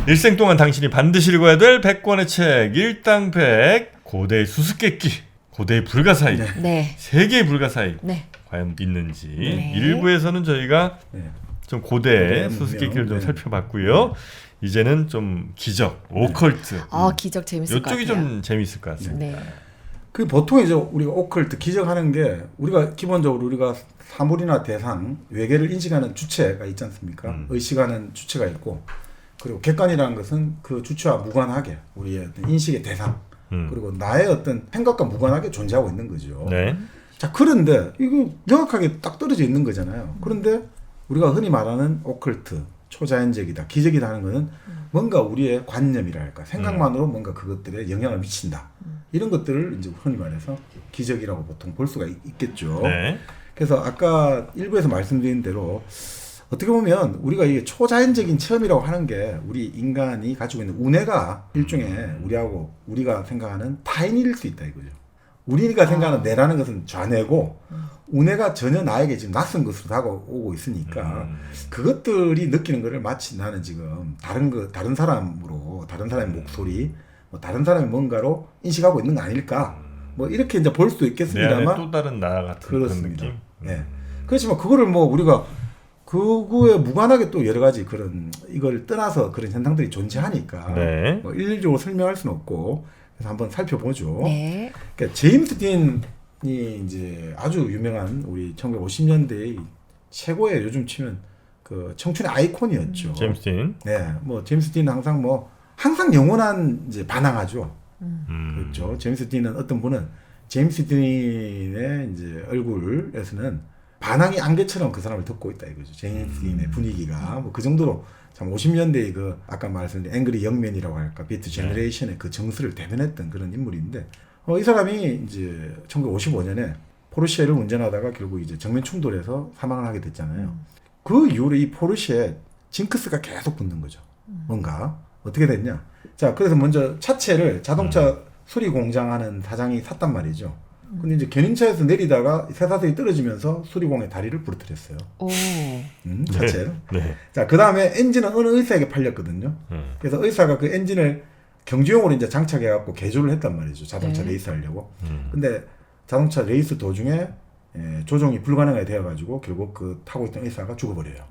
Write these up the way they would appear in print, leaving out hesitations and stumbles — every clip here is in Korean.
일생 동안 당신이 반드시 읽어야 될 100권의 책 일당백 고대의 수수께끼 고대의 불가사의 네. 세계의 불가사의 네. 과연 있는지 네. 일부에서는 저희가 좀 고대 수수께끼를 좀 살펴봤고요. 이제는 좀 기적, 오컬트. 기적 재밌을 것 같아요. 이쪽이 좀 재밌을 것 같습니다. 네. 그 보통 이제 우리가 오컬트 기적하는 게 우리가 기본적으로 우리가 사물이나 대상, 외계를 인식하는 주체가 있지 않습니까? 의식하는 주체가 있고 그리고 객관이라는 것은 그 주체와 무관하게 우리의 어떤 인식의 대상 그리고 나의 어떤 생각과 무관하게 존재하고 있는 거죠. 네. 자, 그런데 이거 명확하게 딱 떨어져 있는 거잖아요. 그런데 우리가 흔히 말하는 오컬트, 초자연적이다, 기적이다 하는 거는 뭔가 우리의 관념이랄까 생각만으로 뭔가 그것들에 영향을 미친다. 이런 것들을 이제 흔히 말해서 기적이라고 보통 볼 수가 있겠죠. 네. 그래서 아까 일부에서 말씀드린 대로 어떻게 보면 우리가 이게 초자연적인 체험이라고 하는 게 우리 인간이 가지고 있는 운해가 일종의 우리가 생각하는 타인일 수 있다 이거죠. 우리가 생각하는 내라는 것은 좌뇌고 운해가 전혀 나에게 지금 낯선 것으로 다가오고 있으니까 그것들이 느끼는 거를 마치 나는 지금 다른 사람으로 다른 사람의 목소리 뭐 다른 사람의 뭔가로 인식하고 있는 거 아닐까 뭐 이렇게 이제 볼 수도 있겠습니다만 내 안에 또 다른 나 같은 그렇습니다. 그런 느낌. 네. 그렇지만 그거를 뭐 우리가 그거에 무관하게 또 여러 가지 그런 이걸 떠나서 그런 현상들이 존재하니까 네. 뭐 일일적으로 설명할 수는 없고 그래서 한번 살펴보죠. 네. 그러니까 제임스 딘이 이제 아주 유명한 우리 1950년대의 최고의 요즘 치면 그 청춘의 아이콘이었죠. 제임스 딘. 네, 뭐 제임스 딘은 항상 영원한 이제 반항하죠. 그렇죠. 제임스 딘은 어떤 분은 제임스 딘의 이제 얼굴에서는 반항이 안개처럼 그 사람을 덮고 있다 이거죠. 제임스 딘의 분위기가 뭐 그 정도로 참 50년대의 그 아까 말씀드린 앵그리 영맨이라고 할까 비트 제너레이션의 그 정서를 대변했던 그런 인물인데 이 사람이 이제 1955년에 포르쉐를 운전하다가 결국 이제 정면 충돌해서 사망을 하게 됐잖아요. 그 이후로 이 포르쉐에 징크스가 계속 붙는 거죠. 뭔가 어떻게 됐냐? 자, 그래서 먼저 차체를 자동차 수리 공장하는 사장이 샀단 말이죠. 근데 이제 견인차에서 내리다가 쇠사슬이 떨어지면서 수리공의 다리를 부러뜨렸어요. 오. 차체를. 네. 자, 그 다음에 엔진은 어느 의사에게 팔렸거든요. 그래서 의사가 그 엔진을 경주용으로 이제 장착해갖고 개조를 했단 말이죠. 자동차 레이스 하려고. 근데 자동차 레이스 도중에 조종이 불가능하게 되어가지고 결국 그 타고 있던 의사가 죽어버려요.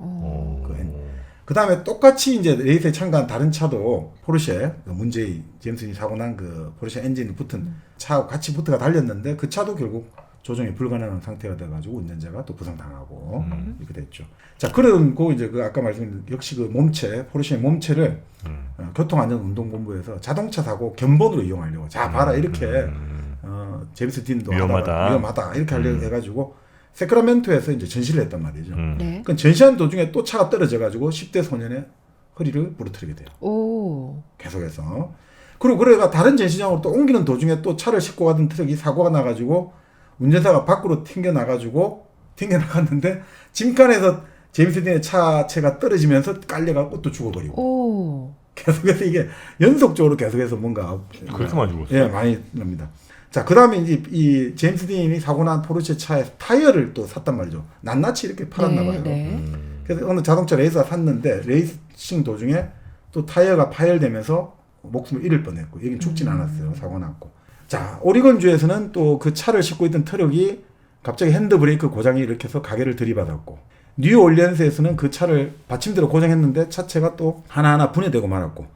그 다음에 똑같이 이제 레이스에 참가한 다른 차도 포르쉐, 그 문제의 제임스 딘이 사고 난 그 포르쉐 엔진이 붙은 차하고 같이 붙어가 달렸는데 그 차도 결국 조종이 불가능한 상태가 돼가지고 운전자가 또 부상당하고 이렇게 됐죠. 자, 그리고 이제 그 아까 말씀드린 역시 그 몸체, 포르쉐의 몸체를 교통안전운동본부에서 자동차 사고 견본으로 이용하려고. 자, 봐라 이렇게 제임스 딘도 위험하다 이렇게 하려고 해가지고 세크라멘토에서 이제 전시를 했단 말이죠. 네. 그 전시하는 도중에 또 차가 떨어져가지고 10대 소년의 허리를 부러뜨리게 돼요. 오. 계속해서. 그리고 그래가 다른 전시장으로 또 옮기는 도중에 또 차를 싣고 가던 트럭이 사고가 나가지고 운전사가 밖으로 튕겨나갔는데 짐칸에서 제임스 딘의 차체가 떨어지면서 깔려가고 또 죽어버리고. 오. 계속해서 이게 연속적으로 계속해서 뭔가 그렇게 많이 죽었어요? 예, 많이 납니다. 자, 그 다음에 이제 이 제임스 딘이 사고 난 포르쉐 차에 타이어를 또 샀단 말이죠. 낱낱이 이렇게 팔았나 봐요. 네. 그래서 어느 자동차 레이스가 샀는데 레이싱 도중에 또 타이어가 파열되면서 목숨을 잃을 뻔했고 여긴 죽진 않았어요. 사고 났고. 자, 오리건주에서는 또 그 차를 싣고 있던 트럭이 갑자기 핸드브레이크 고장이 일으켜서 가게를 들이받았고 뉴올리언스에서는 그 차를 받침대로 고정했는데 차체가 또 하나하나 분해되고 말았고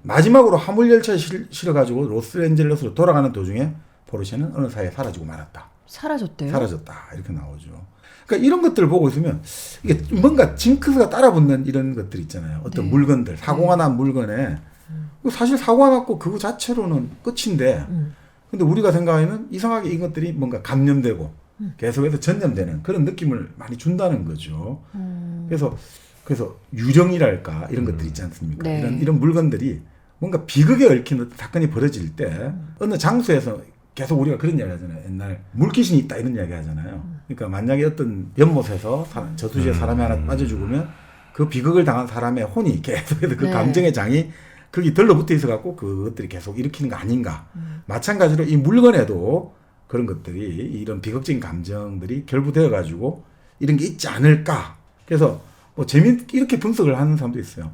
마지막으로 화물열차에 실어가지고 로스앤젤레스로 돌아가는 도중에 포르쉐는 어느 사이에 사라지고 말았다. 사라졌대요? 사라졌다. 이렇게 나오죠. 그러니까 이런 것들을 보고 있으면 이게 뭔가 징크스가 따라붙는 이런 것들 있잖아요. 어떤 물건들, 사고가 난 물건에 사실 사고가 났고 그거 자체로는 끝인데 근데 우리가 생각하면 이상하게 이것들이 뭔가 감염되고 계속해서 전염되는 그런 느낌을 많이 준다는 거죠. 그래서 유령이랄까 이런 것들 있지 않습니까? 네. 이런 물건들이 뭔가 비극에 얽힌 어떤 사건이 벌어질 때 어느 장소에서 계속 우리가 그런 이야기 하잖아요. 옛날 물귀신이 있다 이런 이야기 하잖아요. 그러니까 만약에 어떤 연못에서 저수지에 사람이 하나 빠져 죽으면 그 비극을 당한 사람의 혼이 계속해서 그 감정의 장이 거기 들러붙어 있어갖고 그것들이 계속 일으키는 거 아닌가. 마찬가지로 이 물건에도 그런 것들이 이런 비극적인 감정들이 결부되어가지고 이런 게 있지 않을까. 그래서 뭐 이렇게 분석을 하는 사람도 있어요.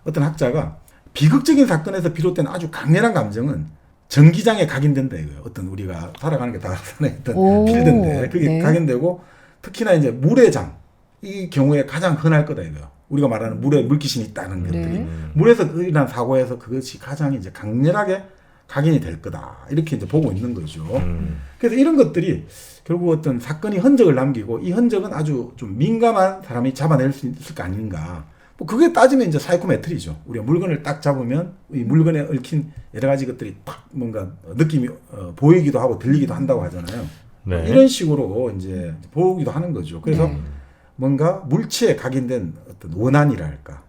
어떤 학자가 비극적인 사건에서 비롯된 아주 강렬한 감정은 전기장에 각인된다 이거예요. 어떤 우리가 살아가는 게 다산에 있던 오, 필드인데 그게 네. 각인되고 특히나 이제 물의 장 이 경우에 가장 흔할 거다 이거예요. 우리가 말하는 물에 물귀신이 있다는 것들이 네. 물에서 일어난 사고에서 그것이 가장 이제 강렬하게 각인이 될 거다 이렇게 이제 보고 있는 거죠. 그래서 이런 것들이 결국 어떤 사건이 흔적을 남기고 이 흔적은 아주 좀 민감한 사람이 잡아낼 수 있을 거 아닌가. 뭐 그게 따지면 이제 사이코메트리죠. 우리가 물건을 딱 잡으면 이 물건에 얽힌 여러 가지 것들이 딱 뭔가 느낌이 보이기도 하고 들리기도 한다고 하잖아요. 네. 이런 식으로 이제 보기도 하는 거죠. 그래서 네. 뭔가 물체에 각인된 어떤 원한이랄까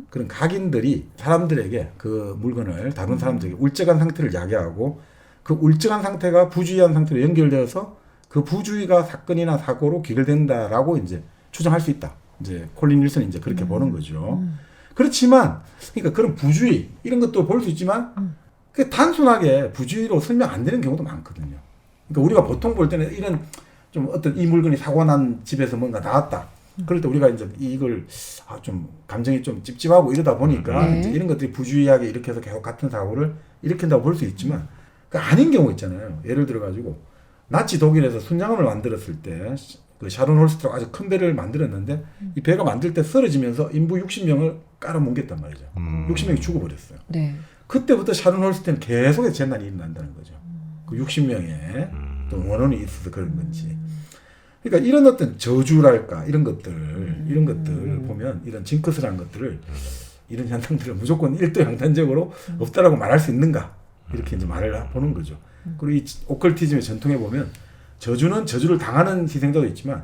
그런 각인들이 사람들에게 그 물건을 다른 사람들에게 울적한 상태를 야기하고 그 울적한 상태가 부주의한 상태로 연결되어서 그 부주의가 사건이나 사고로 귀결된다라고 이제 추정할 수 있다. 이제 콜린 윌슨이 이제 그렇게 보는 거죠. 그렇지만 그러니까 그런 부주의 이런 것도 볼 수 있지만 그 단순하게 부주의로 설명 안 되는 경우도 많거든요. 그러니까 우리가 보통 볼 때는 이런 좀 어떤 이 물건이 사고 난 집에서 뭔가 나왔다. 그럴 때 우리가 이제 이걸 좀 감정이 좀 찝찝하고 이러다 보니까 네. 이제 이런 것들이 부주의하게 이렇게 해서 계속 같은 사고를 일으킨다고 볼 수 있지만 그 아닌 경우 있잖아요. 예를 들어 가지고 나치 독일에서 순장함을 만들었을 때 그 샤론 홀스트라고 아주 큰 배를 만들었는데 이 배가 만들 때 쓰러지면서 인부 60명을 깔아뭉갰단 말이죠. 60명이 죽어버렸어요. 네. 그때부터 샤론 홀스트는 계속해서 재난이 일어난다는 거죠. 그 60명의 또 원혼이 있어서 그런 건지. 그러니까 이런 어떤 저주랄까 이런 것들 보면 이런 징크스라는 것들을 이런 현상들을 무조건 일도 양단적으로 없다라고 말할 수 있는가 이렇게 이제 말을 보는 거죠. 그리고 이 오컬티즘의 전통에 보면 저주는 저주를 당하는 희생자도 있지만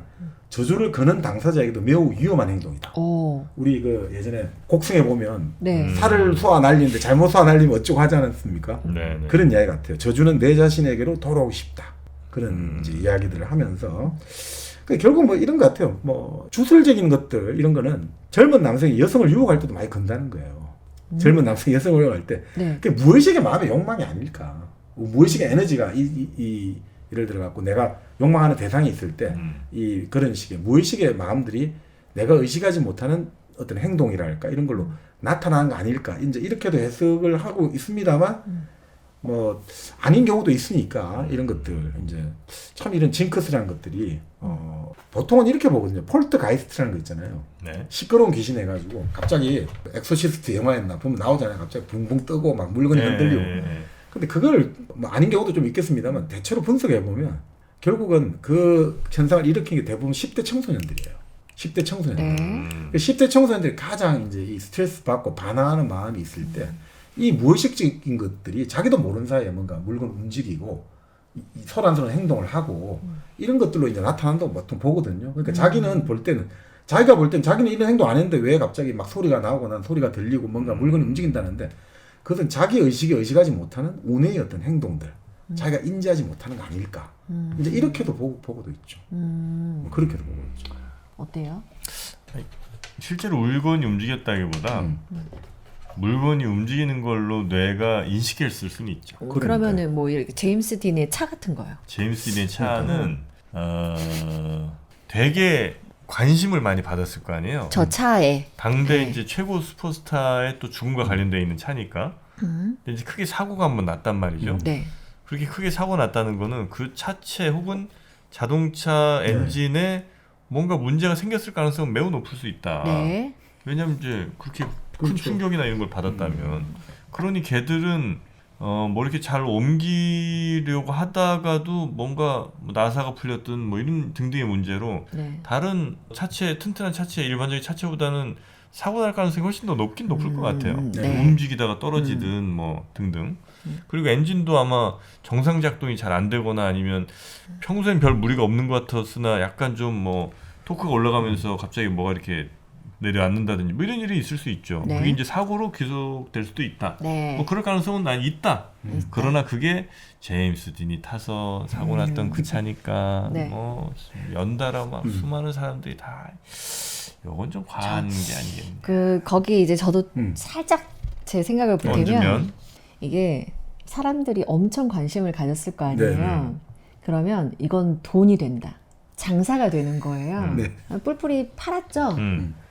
저주를 거는 당사자에게도 매우 위험한 행동이다. 오. 우리 그 예전에 곡성에 보면 네. 살을 쏘아 날리는데 잘못 쏘아 날리면 어쩌고 하지 않았습니까? 네, 네. 그런 이야기 같아요. 저주는 내 자신에게로 돌아오고 싶다. 그런 이제 이야기들을 하면서 결국 뭐 이런 것 같아요. 뭐 주술적인 것들 이런 거는 젊은 남성이 여성을 유혹할 때도 많이 건다는 거예요. 젊은 남성이 여성을 유혹할 때 네. 그게 무의식의 마음의 욕망이 아닐까. 무의식의 에너지가 예를 들어 갖고 내가 욕망하는 대상이 있을 때 이 그런 식의 무의식의 마음들이 내가 의식하지 못하는 어떤 행동이랄까 이런 걸로 나타나는 거 아닐까. 이제 이렇게도 해석을 하고 있습니다만 뭐 아닌 경우도 있으니까 이런 것들 이제 참 이런 징크스라는 것들이 보통은 이렇게 보거든요. 폴트가이스트라는 거 있잖아요. 네. 시끄러운 귀신 해가지고 갑자기 엑소시스트 영화였나 보면 나오잖아요. 갑자기 붕붕 뜨고 막 물건이 흔들리고. 근데 그걸 뭐 아닌 경우도 좀 있겠습니다만 대체로 분석해 보면 결국은 그 현상을 일으킨 게 대부분 10대 청소년들이에요. 10대 청소년들. 네. 10대 청소년들이 가장 이제 이 스트레스 받고 반항하는 마음이 있을 때 이 무의식적인 것들이 자기도 모르는 사이에 뭔가 물건 움직이고 소란스러운 행동을 하고 이런 것들로 이제 나타난다고 보통 보거든요. 그러니까 자기는 볼 때는 자기가 볼 때는 자기는 이런 행동 안 했는데 왜 갑자기 막 소리가 나오고 난 소리가 들리고 뭔가 물건이 움직인다는데 그것은 자기 의식에 의식하지 못하는 운의 어떤 행동들 자기가 인지하지 못하는 거 아닐까. 이제 이렇게도 보고도 있죠. 그렇게도 보고 있죠. 어때요? 실제로 물건이 움직였다기보다 물건이 움직이는 걸로 뇌가 인식했을 수는 있죠. 그러면은 뭐 이렇게 제임스 딘의 차 같은 거요. 제임스 딘의 차는 되게 관심을 많이 받았을 거 아니에요. 저 차에. 당대 네. 이제 최고 슈퍼스타의 또 죽음과 관련되어 있는 차니까. 근데 이제 크게 사고가 한번 났단 말이죠. 네. 그렇게 크게 사고 났다는 거는 그 차체 혹은 자동차 엔진에 뭔가 문제가 생겼을 가능성은 매우 높을 수 있다. 네. 왜냐면 이제 그렇게 큰 그렇죠. 충격이나 이런 걸 받았다면 그러니 걔들은 뭐 이렇게 잘 옮기려고 하다가도 뭔가 뭐 나사가 풀렸든 뭐 이런 등등의 문제로 네. 다른 차체 튼튼한 차체 일반적인 차체보다는 사고 날 가능성이 훨씬 더 높긴 높을 것 같아요. 네. 움직이다가 떨어지든 뭐 등등. 그리고 엔진도 아마 정상 작동이 잘 안 되거나 아니면 평소엔 별 무리가 없는 것 같았으나 약간 좀 뭐 토크가 올라가면서 갑자기 뭐가 이렇게 내려앉는다든지 뭐 이런 일이 있을 수 있죠. 네. 그게 이제 사고로 귀속될 수도 있다. 네. 뭐 그럴 가능성은 난 있다. 그러나 그게 제임스 딘이 타서 사고 났던 그 차니까 네. 뭐 연달아 막 수많은 사람들이 다 요건 좀 과한 게 아니겠나. 그 거기 이제 저도 살짝 제 생각을 보태면 얹으면 이게 사람들이 엄청 관심을 가졌을 거 아니에요. 네네. 그러면 이건 돈이 된다. 장사가 되는 거예요. 네. 뿔뿔이 팔았죠.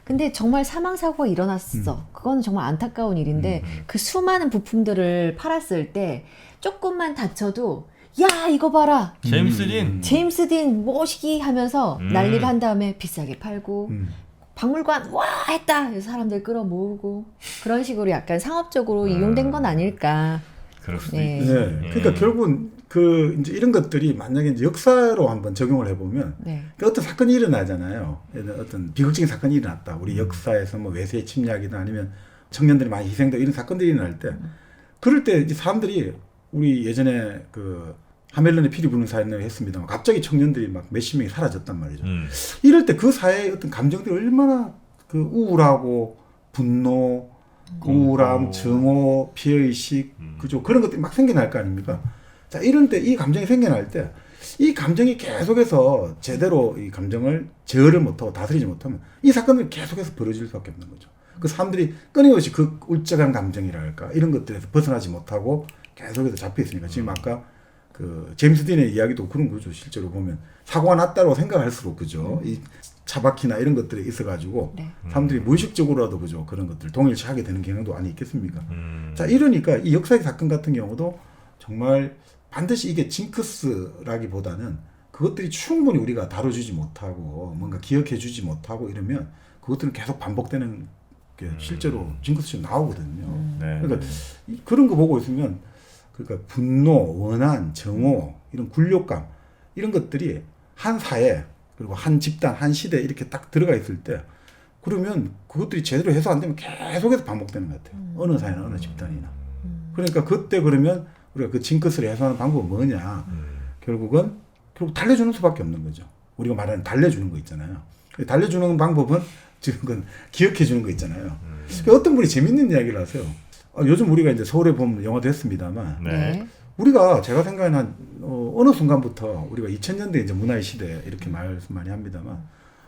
근데 정말 사망 사고가 일어났어. 그거는 정말 안타까운 일인데 그 수많은 부품들을 팔았을 때 조금만 다쳐도 야 이거 봐라. 제임스 딘. 제임스 딘 모시기 하면서 난리를 한 다음에 비싸게 팔고 박물관 와 했다. 그래서 사람들 끌어모으고 그런 식으로 약간 상업적으로 이용된 건 아닐까. 그럴 수도 네. 있지. 네. 그러니까 결국은 그 이제 이런 것들이 만약에 이제 역사로 한번 적용을 해보면 네. 그 어떤 사건이 일어나잖아요. 예를 들어 어떤 비극적인 사건이 일어났다. 우리 역사에서 뭐 외세 침략이나 아니면 청년들이 많이 희생되고 이런 사건들이 일어날 때 그럴 때 이제 사람들이 우리 예전에 그 하멜런의 피리 부는 사연을 했습니다만 갑자기 청년들이 막 몇십 명이 사라졌단 말이죠. 이럴 때 그 사회의 어떤 감정들이 얼마나 그 우울하고 분노, 우울함, 증오, 피해의식, 그죠? 그런 것들이 막 생겨날 거 아닙니까? 자, 이런 때 이 감정이 생겨날 때 이 감정이 계속해서 제대로 이 감정을 제어를 못하고 다스리지 못하면 이 사건들이 계속해서 벌어질 수밖에 없는 거죠. 그 사람들이 끊임없이 그 울적한 감정이랄까 이런 것들에서 벗어나지 못하고 계속해서 잡혀 있으니까 지금 아까 그 제임스 딘의 이야기도 그런 거죠. 실제로 보면 사고가 났다고 생각할수록 그죠. 이 차바퀴나 이런 것들이 있어가지고 네. 사람들이 무의식적으로라도 그죠 그런 것들 동일시하게 되는 경향도 많이 있겠습니까? 자 이러니까 이 역사의 사건 같은 경우도 정말 반드시 이게 징크스라기보다는 그것들이 충분히 우리가 다뤄주지 못하고 뭔가 기억해주지 못하고 이러면 그것들은 계속 반복되는 게 실제로 징크스처럼 나오거든요. 네. 그러니까 그런 거 보고 있으면 그러니까 분노, 원한, 정오 이런 굴욕감 이런 것들이 한 사회 그리고 한 집단, 한 시대에 이렇게 딱 들어가 있을 때 그러면 그것들이 제대로 해소 안 되면 계속해서 반복되는 것 같아요. 어느 사회나 어느 집단이나. 그러니까 그때 그러면 우리가 그 징크스를 해소하는 방법은 뭐냐? 결국 달래주는 수밖에 없는 거죠. 우리가 말하는 달래주는 거 있잖아요. 달래주는 방법은 지금 그건 기억해주는 거 있잖아요. 어떤 분이 재밌는 이야기를 하세요. 요즘 우리가 이제 서울에 보면 영화도 했습니다만 네. 우리가 제가 생각하는 어느 순간부터 우리가 2000년대 이제 문화의 시대 이렇게 말씀 많이 합니다만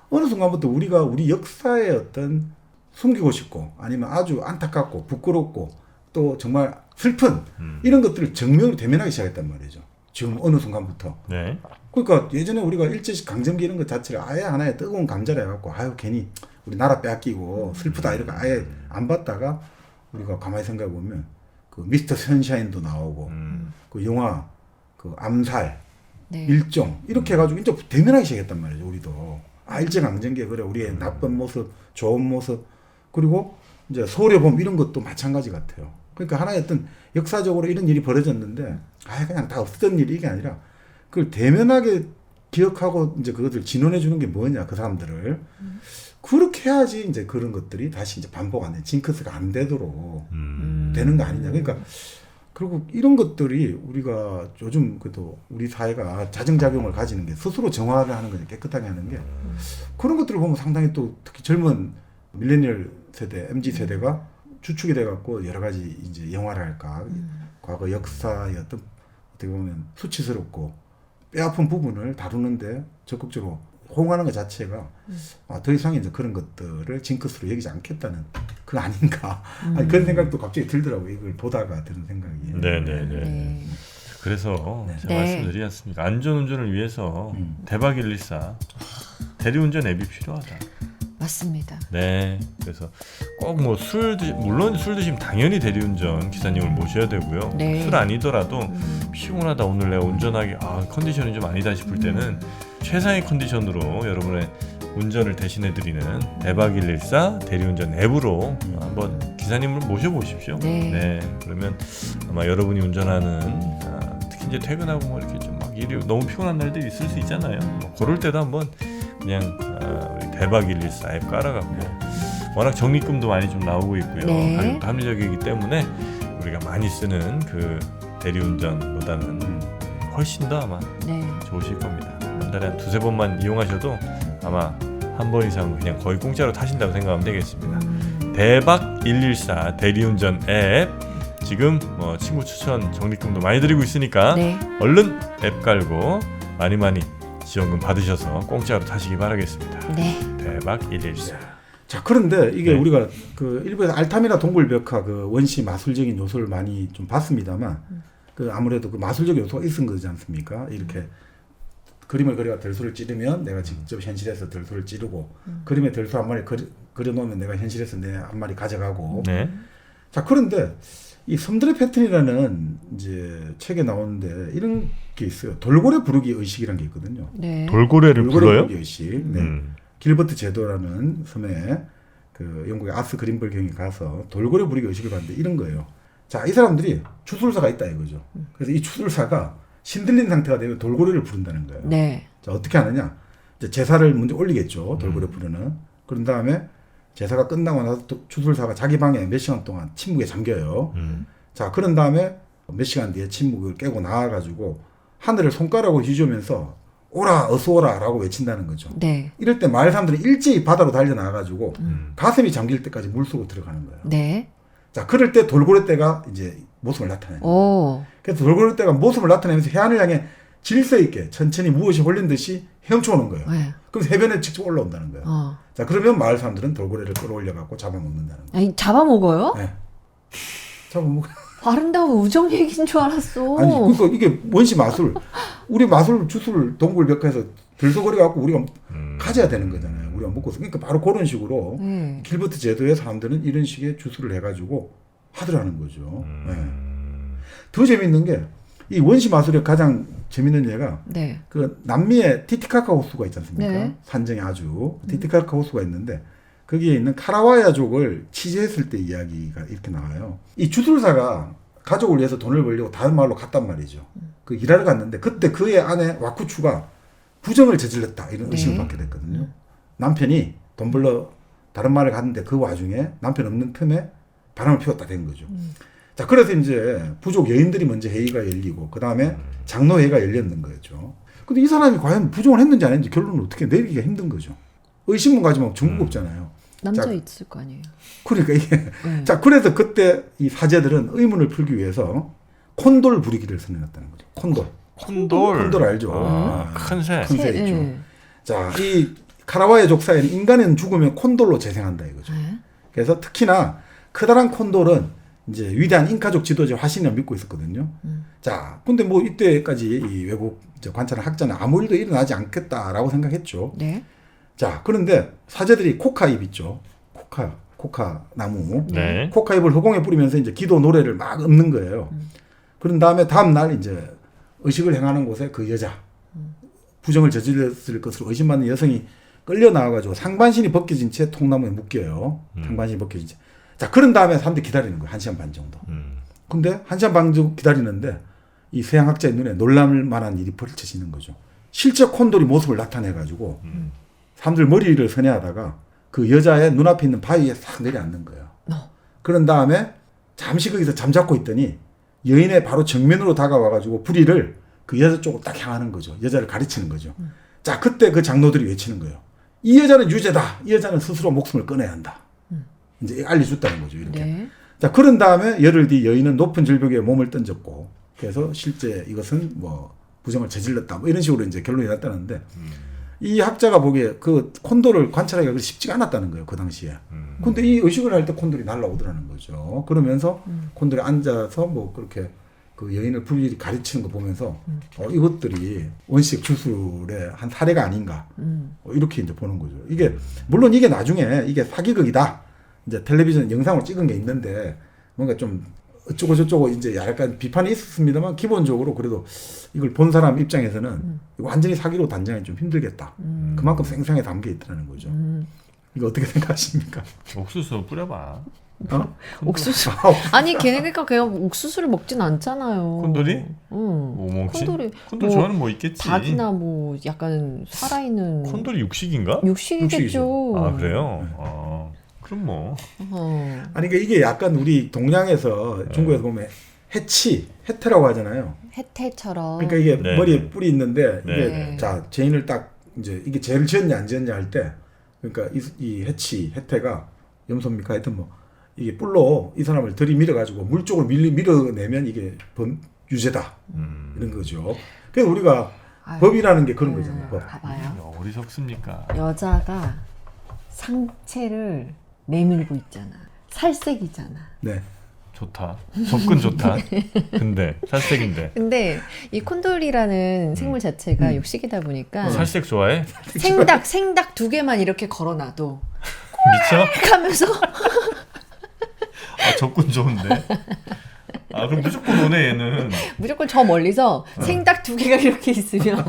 어느 순간부터 우리가 우리 역사의 어떤 숨기고 싶고 아니면 아주 안타깝고 부끄럽고 또 정말 슬픈 이런 것들을 정면으로 대면하기 시작했단 말이죠. 지금 어느 순간부터. 네. 그러니까 예전에 우리가 일제식 강점기 이런 것 자체를 아예 하나의 뜨거운 감자라 해갖고 아유 괜히 우리 나라 빼앗기고 슬프다 이렇게 아예 안 봤다가 우리가 가만히 생각해 보면 그 미스터 선샤인도 나오고 그 영화 그 암살 네. 일종 이렇게 해가지고 이제 대면하기 시작했단 말이죠. 우리도 일제 강점기에 그래 우리의 나쁜 모습, 좋은 모습 그리고 이제 서울에 보면 이런 것도 마찬가지 같아요. 그러니까 하나의 어떤 역사적으로 이런 일이 벌어졌는데 그냥 다 없었던 일이 이게 아니라 그걸 대면하게 기억하고 이제 그것을 진원해 주는 게 뭐냐 그 사람들을 그렇게 해야지 이제 그런 것들이 다시 이제 반복 안 돼. 징크스가 안 되도록 되는 거 아니냐. 그러니까 그리고 이런 것들이 우리가 요즘 그래도 우리 사회가 자정작용을 가지는 게 스스로 정화를 하는 거죠. 깨끗하게 하는 게 그런 것들을 보면 상당히 또 특히 젊은 밀레니얼 세대, MZ 세대가 주축이 돼갖고 여러 가지 이제 영화랄까 과거 역사의 어떤 어떻게 보면 수치스럽고 뼈아픈 부분을 다루는데 적극적으로 호응하는 것 자체가 더 이상 이제 그런 것들을 징크스로 여기지 않겠다는 그거 아닌가 아니, 그런 생각도 갑자기 들더라고요. 이걸 보다가 드는 생각이. 네네네. 네. 그래서 제가 네. 말씀드리지 않습니까? 안전운전을 위해서 대박 114 대리운전 앱이 필요하다. 맞습니다. 네. 그래서 꼭 뭐 물론 술 드시면 당연히 대리운전 기사님을 모셔야 되고요. 네. 술 아니더라도 피곤하다 오늘 내가 운전하기 컨디션이 좀 아니다 싶을 때는 최상의 컨디션으로 여러분의 운전을 대신해 드리는 대박 114 대리운전 앱으로 한번 기사님을 모셔보십시오. 네. 그러면 아마 여러분이 운전하는 특히 이제 퇴근하고 뭐 이렇게 좀 막 일이 너무 피곤한 날들이 있을 수 있잖아요. 뭐 그럴 때도 한번 그냥 우리 대박 114 앱 깔아갖고 워낙 적립금도 많이 좀 나오고 있고요. 네. 가격도 합리적이기 때문에 우리가 많이 쓰는 그 대리운전보다는 훨씬 더 아마 네. 좋으실 겁니다. 한 달에 한 두세 번만 이용하셔도 아마 한 번 이상 그냥 거의 공짜로 타신다고 생각하면 되겠습니다. 대박 114 대리운전 앱 지금 뭐 친구 추천 적립금도 많이 드리고 있으니까 네. 얼른 앱 깔고 많이 지원금 받으셔서 공짜로 타시기 바라겠습니다. 네. 대박 114. 자 그런데 이게 네. 우리가 그 일부에서 알타미나 동굴벽화 그 원시 마술적인 요소를 많이 좀 봤습니다만 그 아무래도 그 마술적 요소가 있은 거지 않습니까? 이렇게 그림을 그려가 들소를 찌르면 내가 직접 현실에서 들소를 찌르고 그림에 들소 한 마리 그려놓으면 내가 현실에서 내 한 마리 가져가고. 네. 자, 그런데 이 섬들의 패턴이라는 이제 책에 나오는데 이런 게 있어요. 돌고래 부르기 의식이라는 게 있거든요. 네. 돌고래를 불러요? 부르기 의식. 네. 길버트 제도라는 섬에 그 영국의 아스 그린벌 경이 가서 돌고래 부르기 의식을 봤는데 이런 거예요. 자, 이 사람들이 추술사가 있다 이거죠. 그래서 이 추술사가 신들린 상태가 되면 돌고래를 부른다는 거예요. 네. 자, 어떻게 하느냐? 이제 제사를 먼저 올리겠죠. 돌고래 부르는. 그런 다음에 제사가 끝나고 나서 추술사가 자기 방에 몇 시간 동안 침묵에 잠겨요. 자, 그런 다음에 몇 시간 뒤에 침묵을 깨고 나와가지고 하늘을 손가락으로 휘저으면서 오라, 어서 오라 라고 외친다는 거죠. 네. 이럴 때 마을 사람들이 일제히 바다로 달려나와가지고 가슴이 잠길 때까지 물속으로 들어가는 거예요. 네. 자, 그럴 때 돌고래 떼가 이제 모습을 나타내요. 오. 그래서 돌고래 떼가 모습을 나타내면서 해안을 향해 질서 있게 천천히 무엇이 홀린 듯이 헤엄쳐오는 거예요. 네. 그럼 해변에 직접 올라온다는 거예요. 자, 그러면 마을 사람들은 돌고래를 끌어올려갖고 잡아먹는다는 거예요. 아니, 잡아먹어요? 네. 잡아먹어요. 아름다운 우정 얘기인 줄 알았어. 아니, 그러니까 이게 원시 마술. 우리 마술 주술 동굴벽화에서 들썩거려 갖고 우리가 가져야 되는 거잖아요. 우리가 먹고서. 그러니까 바로 그런 식으로 길버트 제도의 사람들은 이런 식의 주술을 해가지고 하더라는 거죠. 네. 더 재밌는 게 이 원시 마술의 가장 재밌는 예가 네. 그 남미의 티티카카 호수가 있지 않습니까? 네. 산정에 아주 티티카카 호수가 있는데 거기에 있는 카라와야족을 취재했을 때 이야기가 이렇게 나와요. 이 주술사가 가족을 위해서 돈을 벌려고 다른 마을로 갔단 말이죠. 그 일하러 갔는데 그때 그의 아내 와쿠추가 부정을 저질렀다 이런 의심을 네. 받게 됐거든요. 남편이 돈 벌러 다른 마을에 갔는데 그 와중에 남편 없는 틈에 바람을 피웠다 된 거죠. 자, 그래서 이제 부족 여인들이 먼저 회의가 열리고 그 다음에 장로 회의가 열렸는 거죠. 근데 이 사람이 과연 부정을 했는지 안 했는지 결론은 어떻게 내리기가 힘든 거죠. 의심문 가지면 증거가 없잖아요. 남자 자, 있을 거 아니에요. 그러니까 이게 네. 자, 그래서 그때 이 사제들은 의문을 풀기 위해서 콘돌 부리기를 선언했다는 거죠. 콘돌 알죠? 아, 큰 새. 큰 새 있죠. 네. 자, 이 카라와의 족사에는 인간은 죽으면 콘돌로 재생한다 이거죠. 네. 그래서 특히나 크다란 콘돌은 이제 위대한 잉카족 지도자 화신을 믿고 있었거든요. 자, 근데 뭐 이때까지 이 외국 관찰한 학자는 아무 일도 일어나지 않겠다라고 생각했죠. 네. 자, 그런데 사제들이 코카잎 있죠. 코카 나무. 네. 코카잎을 허공에 뿌리면서 이제 기도 노래를 막 읊는 거예요. 그런 다음에 다음 날 이제 의식을 행하는 곳에 그 여자 부정을 저질렀을 것으로 의심받는 여성이 끌려 나와가지고 상반신이 벗겨진 채 통나무에 묶여요. 상반신이 벗겨진 채. 자, 그런 다음에 사람들이 기다리는 거예요. 1시간 반 정도. 근데 1시간 반 정도 기다리는데 이 서양학자의 눈에 놀랄 만한 일이 펼쳐지는 거죠. 실제 콘돌이 모습을 나타내가지고 사람들 머리를 선회하다가 그 여자의 눈앞에 있는 바위에 싹 내려앉는 거예요. 그런 다음에 잠시 거기서 잠자코 있더니 여인의 바로 정면으로 다가와가지고 부리를 그 여자 쪽으로 딱 향하는 거죠. 여자를 가르치는 거죠. 자, 그때 그 장로들이 외치는 거예요. 이 여자는 유죄다. 이 여자는 스스로 목숨을 끊어야 한다. 이제 알려줬다는 거죠. 이렇게. 네. 자, 그런 다음에 열흘 뒤 여인은 높은 절벽에 몸을 던졌고, 그래서 실제 이것은 뭐 부정을 저질렀다. 뭐 이런 식으로 이제 결론이 났다는데, 이 학자가 보기에 그 콘돌을 관찰하기가 그렇게 쉽지가 않았다는 거예요. 그 당시에. 근데 이 의식을 할 때 콘돌이 날아오더라는 거죠. 그러면서 콘돌이 앉아서 뭐 그렇게 그 여인을 불일이 가르치는 거 보면서 이것들이 원시적 주술의 한 사례가 아닌가. 이렇게 이제 보는 거죠. 이게 물론 이게 나중에 이게 사기극이다. 이제 텔레비전 영상으로 찍은 게 있는데 뭔가 좀 어쩌고 저쩌고 이제 약간 비판이 있었습니다만 기본적으로 그래도 이걸 본 사람 입장에서는 완전히 사기로 단정하기 좀 힘들겠다. 그만큼 생생하게 담겨 있다는 거죠. 이거 어떻게 생각하십니까? 옥수수 뿌려봐. 옥수수. 아니 걔네가 그냥 옥수수를 먹진 않잖아요. 콘돌이? 응. 뭐 먹지? 콘돌이 콘돌 좋아하는 뭐 있겠지. 닭이나 뭐 약간 살아있는 콘돌이 육식인가? 육식이겠죠. 아, 그래요? 그럼 뭐. 아니, 그러니까 이게 약간 우리 동양에서 중국에서 보면 해태라고 하잖아요. 해태처럼. 그러니까 이게 네. 머리에 뿔이 있는데 이게 네. 자, 죄인을 딱 이제 이게 죄를 지었냐 안 지었냐 할 때 그러니까 이 해태가 염소입니까? 하여튼 뭐 이게 뿔로 이 사람을 들이밀어가지고 물 쪽으로 밀어내면 이게 유죄다. 이런 거죠. 그래서 우리가 법이라는 게 그런 거잖아요. 법. 봐봐요. 어리석습니까? 여자가 상체를 내밀고 있잖아. 살색이잖아. 네. 좋다. 접근 좋다. 근데 살색인데. 근데 이 콘돌이라는 생물 자체가 육식이다 보니까 살색 좋아해? 생닭 2개만 이렇게 걸어놔도 미쳐? 하면서 아, 접근 좋은데. 아, 그럼 무조건 오네 얘는. 무조건 저 멀리서 생닭 2개가 이렇게 있으면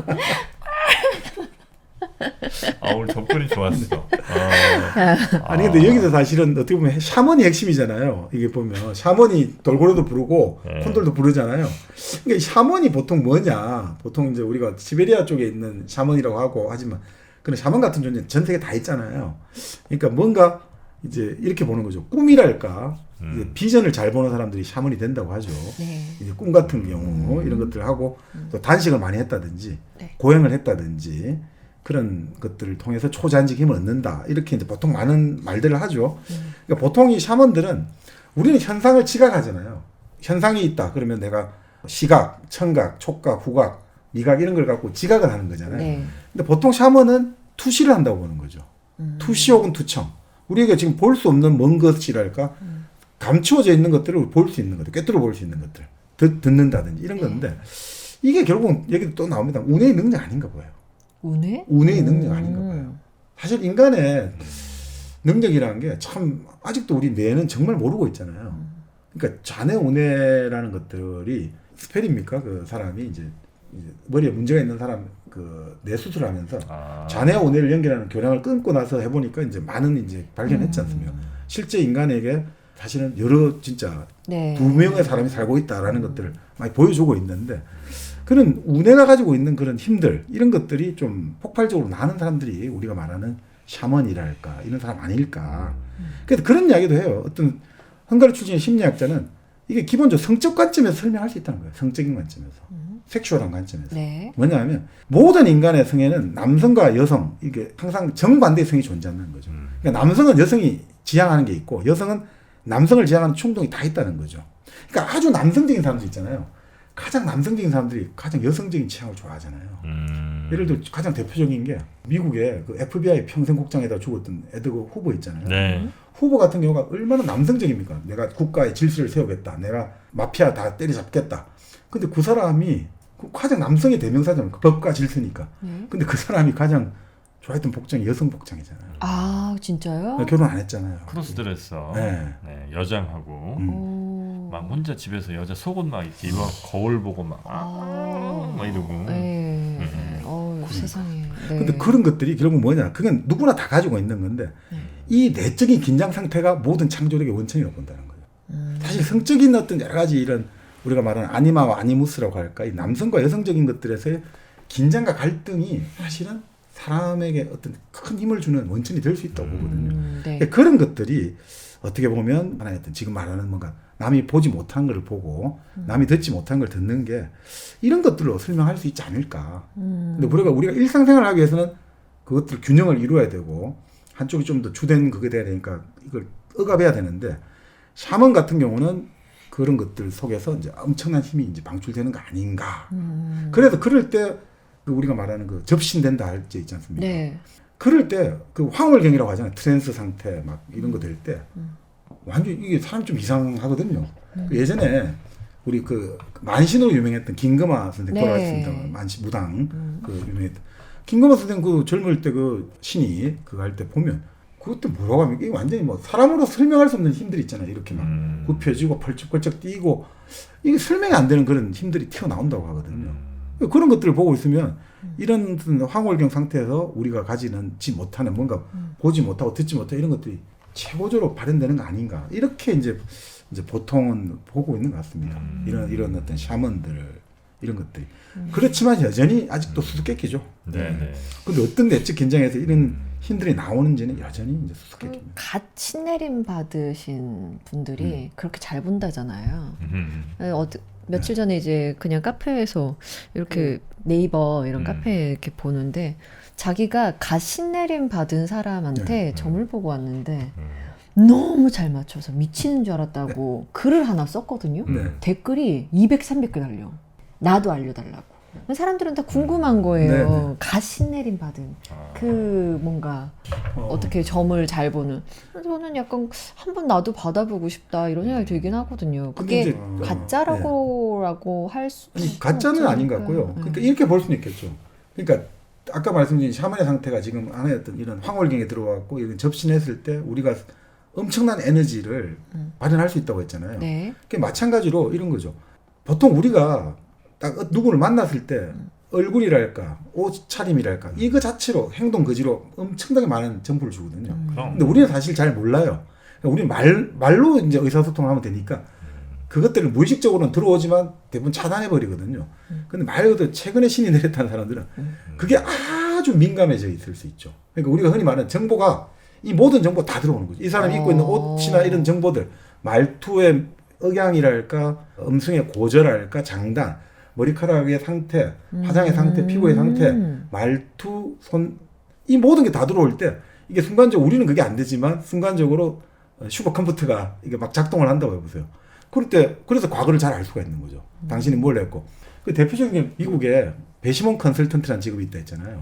아, 오늘 접근이 좋았어. 아니 근데 여기서 사실은 어떻게 보면 샤먼이 핵심이잖아요. 이게 보면 샤먼이 돌고래도 부르고 네. 콘돌도 부르잖아요. 그러니까 샤먼이 보통 뭐냐? 보통 이제 우리가 시베리아 쪽에 있는 샤먼이라고 하고 하지만 그런 샤먼 같은 존재는 전 세계 다 있잖아요. 그러니까 뭔가 이제 이렇게 보는 거죠. 꿈이랄까. 이제 비전을 잘 보는 사람들이 샤먼이 된다고 하죠. 네. 이제 꿈 같은 경우 이런 것들을 하고 또 단식을 많이 했다든지 네. 고행을 했다든지 그런 것들을 통해서 초자연적 힘을 얻는다. 이렇게 이제 보통 많은 말들을 하죠. 그러니까 보통 이 샤먼들은 우리는 현상을 지각하잖아요. 현상이 있다. 그러면 내가 시각, 청각, 촉각, 후각, 미각 이런 걸 갖고 지각을 하는 거잖아요. 네. 근데 보통 샤먼은 투시를 한다고 보는 거죠. 투시 혹은 투청. 우리가 지금 볼 수 없는 먼 것이랄까 감추어져 있는 것들을 볼 수 있는 것들, 꿰뚫어 볼 수 있는 것들, 듣는다든지 이런 건데 이게 결국은 여기도 또 나옵니다. 운의 능력 아닌가 봐요. 운의 능력 아닌가 봐요. 사실 인간의 능력이라는 게 참 아직도 우리 뇌는 정말 모르고 있잖아요. 그러니까 좌뇌 우뇌라는 것들이 스펠입니까? 그 사람이 이제 머리에 문제가 있는 사람 그 뇌 수술하면서 좌뇌 우뇌를 연결하는 교량을 끊고 나서 해보니까 이제 많은 이제 발견했지 않습니까? 실제 인간에게 사실은 여러 진짜 네. 2명의 사람이 살고 있다라는 것들을 많이 보여주고 있는데 그런 우뇌가 가지고 있는 그런 힘들 이런 것들이 좀 폭발적으로 나는 사람들이 우리가 말하는 샤먼이랄까 이런 사람 아닐까. 그래서 그런 이야기도 해요. 어떤 헝가리 출신의 심리학자는 이게 기본적으로 성적 관점에서 설명할 수 있다는 거예요. 성적인 관점에서. 섹슈얼한 관점에서. 네. 뭐냐면 모든 인간의 성에는 남성과 여성 이게 항상 정반대의 성이 존재한다는 거죠. 그러니까 남성은 여성이 지향하는 게 있고 여성은 남성을 지향하는 충동이 다 있다는 거죠. 그러니까 아주 남성적인 사람들 있잖아요. 가장 남성적인 사람들이 가장 여성적인 취향을 좋아하잖아요. 예를 들어 가장 대표적인 게 미국의 그 FBI 평생국장에다 죽었던 에드거 후보 있잖아요. 네. 후보 같은 경우가 얼마나 남성적입니까? 내가 국가의 질서를 세우겠다. 내가 마피아 다 때려잡겠다. 근데 그 사람이 가장 남성의 대명사잖아요. 법과 질서니까. 근데 그 사람이 가장 좋아했던 복장이 여성 복장이잖아요. 아 진짜요? 결혼 안 했잖아요. 크로스드레서. 네. 네, 여장하고 오. 막 혼자 집에서 여자 속옷 막 이렇게 입어 거울 보고 막 이러고. 네. 세상에. 네. 근데 그런 것들이 결국 뭐냐? 그건 누구나 다 가지고 있는 건데 이 내적인 긴장 상태가 모든 창조력의 원천이라고 본다는 거예요. 사실 성적인 어떤 여러 가지 이런 우리가 말하는 아니마와 아니무스라고 할까? 이 남성과 여성적인 것들에서의 긴장과 갈등이 사실은 사람에게 어떤 큰 힘을 주는 원천이 될 수 있다고 보거든요. 네. 그런 것들이 어떻게 보면 하나의 어떤 지금 말하는 뭔가 남이 보지 못한 것을 보고 남이 듣지 못한 걸 듣는 게 이런 것들로 설명할 수 있지 않을까. 근데 우리가 일상생활을 하기 위해서는 그것들 균형을 이루어야 되고 한쪽이 좀 더 주된 그게 돼야 되니까 이걸 억압해야 되는데 샤먼 같은 경우는 그런 것들 속에서 이제 엄청난 힘이 이제 방출되는 거 아닌가. 그래서 그럴 때 우리가 말하는 그 접신된다 할 때 있지 않습니까? 네. 그럴 때 그 황홀경이라고 하잖아요. 트랜스 상태 막 이런 거 될 때 완전 이게 사람 좀 이상하거든요. 예전에 우리 그 만신으로 유명했던 김금하 선생 네. 돌아가셨습니다. 만신 무당 그 유명했던 김금하 선생 그 젊을 때 그 신이 그거 할 때 보면 그것도 뭐라고 하면 이게 완전히 뭐 사람으로 설명할 수 없는 힘들이 있잖아요. 이렇게 막 굽혀지고 펄쩍펄쩍 뛰고 이게 설명이 안 되는 그런 힘들이 튀어나온다고 하거든요. 그런 것들을 보고 있으면 이런 황홀경 상태에서 우리가 가지는지 못하는 뭔가 보지 못하고 듣지 못하고 이런 것들이 최고조로 발현되는 거 아닌가 이렇게 이제 보통은 보고 있는 것 같습니다. 이런 어떤 샤먼들 이런 것들이 그렇지만 여전히 아직도 수수께끼죠. 네. 근데 어떤 내적 긴장에서 이런 힘들이 나오는지는 여전히 이제 수수께끼입니다. 갓 신내림 받으신 분들이 그렇게 잘 본다잖아요. 며칠 전에 이제 그냥 카페에서 이렇게 네이버 이런 카페에 이렇게 보는데 자기가 갓 신내림 받은 사람한테 점을 보고 왔는데 너무 잘 맞춰서 미치는 줄 알았다고 글을 하나 썼거든요. 댓글이 200, 300개 달려. 나도 알려달라고. 사람들은 다 궁금한 거예요. 네. 갓신 내림 받은 그 뭔가 어떻게 점을 잘 보는. 저는 약간 한번 나도 받아보고 싶다 이런 생각이 들긴 하거든요. 근데 그게 이제, 가짜라고 할 수. 아니 가짜는 아닌 것 같고요. 그러니까 이렇게 볼 수는 있겠죠. 그러니까 아까 말씀드린 샤먼의 상태가 지금 안에 어떤 이런 황홀경에 들어왔고 이런 접신했을 때 우리가 엄청난 에너지를 발현할 수 있다고 했잖아요. 네. 그게 마찬가지로 이런 거죠. 보통 우리가 딱 누구를 만났을 때 얼굴이랄까 옷차림이랄까 이거 자체로 행동 거지로 엄청나게 많은 정보를 주거든요. 근데 우리는 사실 잘 몰라요. 그러니까 우리는 말로 이제 의사소통을 하면 되니까 그것들을 무의식적으로는 들어오지만 대부분 차단해 버리거든요. 근데 말 그대로 최근에 신이 내렸다는 사람들은 그게 아주 민감해져 있을 수 있죠. 그러니까 우리가 흔히 말하는 정보가 이 모든 정보 다 들어오는 거죠. 이 사람이 입고 있는 옷이나 이런 정보들, 말투의 억양이랄까, 음성의 고절랄까, 장단, 머리카락의 상태, 화장의 상태, 피부의 상태, 말투, 손, 이 모든 게 다 들어올 때 이게 순간적으로 우리는 그게 안 되지만 순간적으로 슈퍼컴퓨터가 이게 막 작동을 한다고 해보세요. 그럴 때 그래서 과거를 잘 알 수가 있는 거죠. 당신이 뭘 했고. 그 대표적인 게 미국에 배시몬 컨설턴트라는 직업이 있다 했잖아요.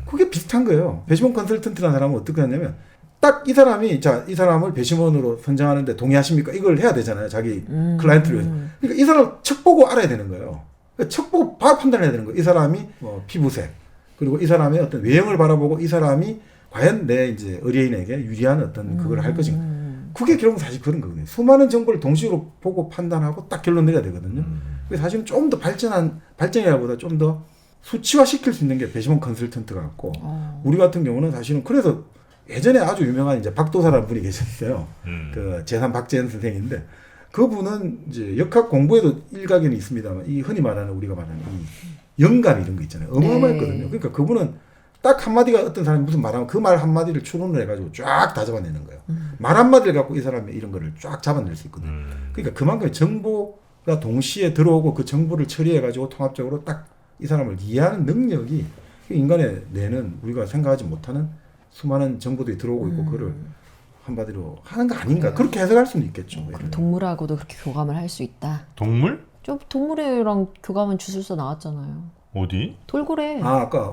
그게 비슷한 거예요. 배시몬 컨설턴트라는 사람은 어떻게 하냐면 딱 이 사람이 이 사람을 배심원으로 선정하는데 동의하십니까? 이걸 해야 되잖아요. 자기 클라이언트를 위해서. 그러니까 이 사람 척 보고 알아야 되는 거예요. 그러니까 척 보고 바로 판단해야 되는 거예요. 이 사람이 피부색 그리고 이 사람의 어떤 외형을 바라보고 이 사람이 과연 내 이제 의뢰인에게 유리한 어떤 그걸 할 것인가. 그게 결국은 사실 그런 거거든요. 수많은 정보를 동시로 보고 판단하고 딱 결론 내야 되거든요. 그게 사실은 좀 더 발전이라보다 좀 더 수치화 시킬 수 있는 게 배심원 컨설턴트 같고 우리 같은 경우는 사실은 그래서 예전에 아주 유명한 이제 박도사라는 분이 계셨어요. 그 제3 박재현 선생인데 그분은 이제 역학 공부에도 일각에는 있습니다만 이 흔히 말하는 우리가 말하는 이 영감 이런 거 있잖아요. 어마어마했거든요. 그러니까 그분은 딱 한마디가 어떤 사람이 무슨 말하면 그 말 한마디를 추론을 해가지고 쫙 다 잡아내는 거예요. 말 한마디를 갖고 이 사람이 이런 거를 쫙 잡아낼 수 있거든요. 그러니까 그만큼 정보가 동시에 들어오고 그 정보를 처리해가지고 통합적으로 딱 이 사람을 이해하는 능력이 인간의 뇌는 우리가 생각하지 못하는 수많은 정보들이 들어오고 있고 그거를 한마디로 하는 거 아닌가 그렇게 해석할 수는 있겠죠. 그럼 동물하고도 그렇게 교감을 할 수 있다. 동물? 좀 동물이랑 교감은 주술서 나왔잖아요. 어디? 돌고래. 아까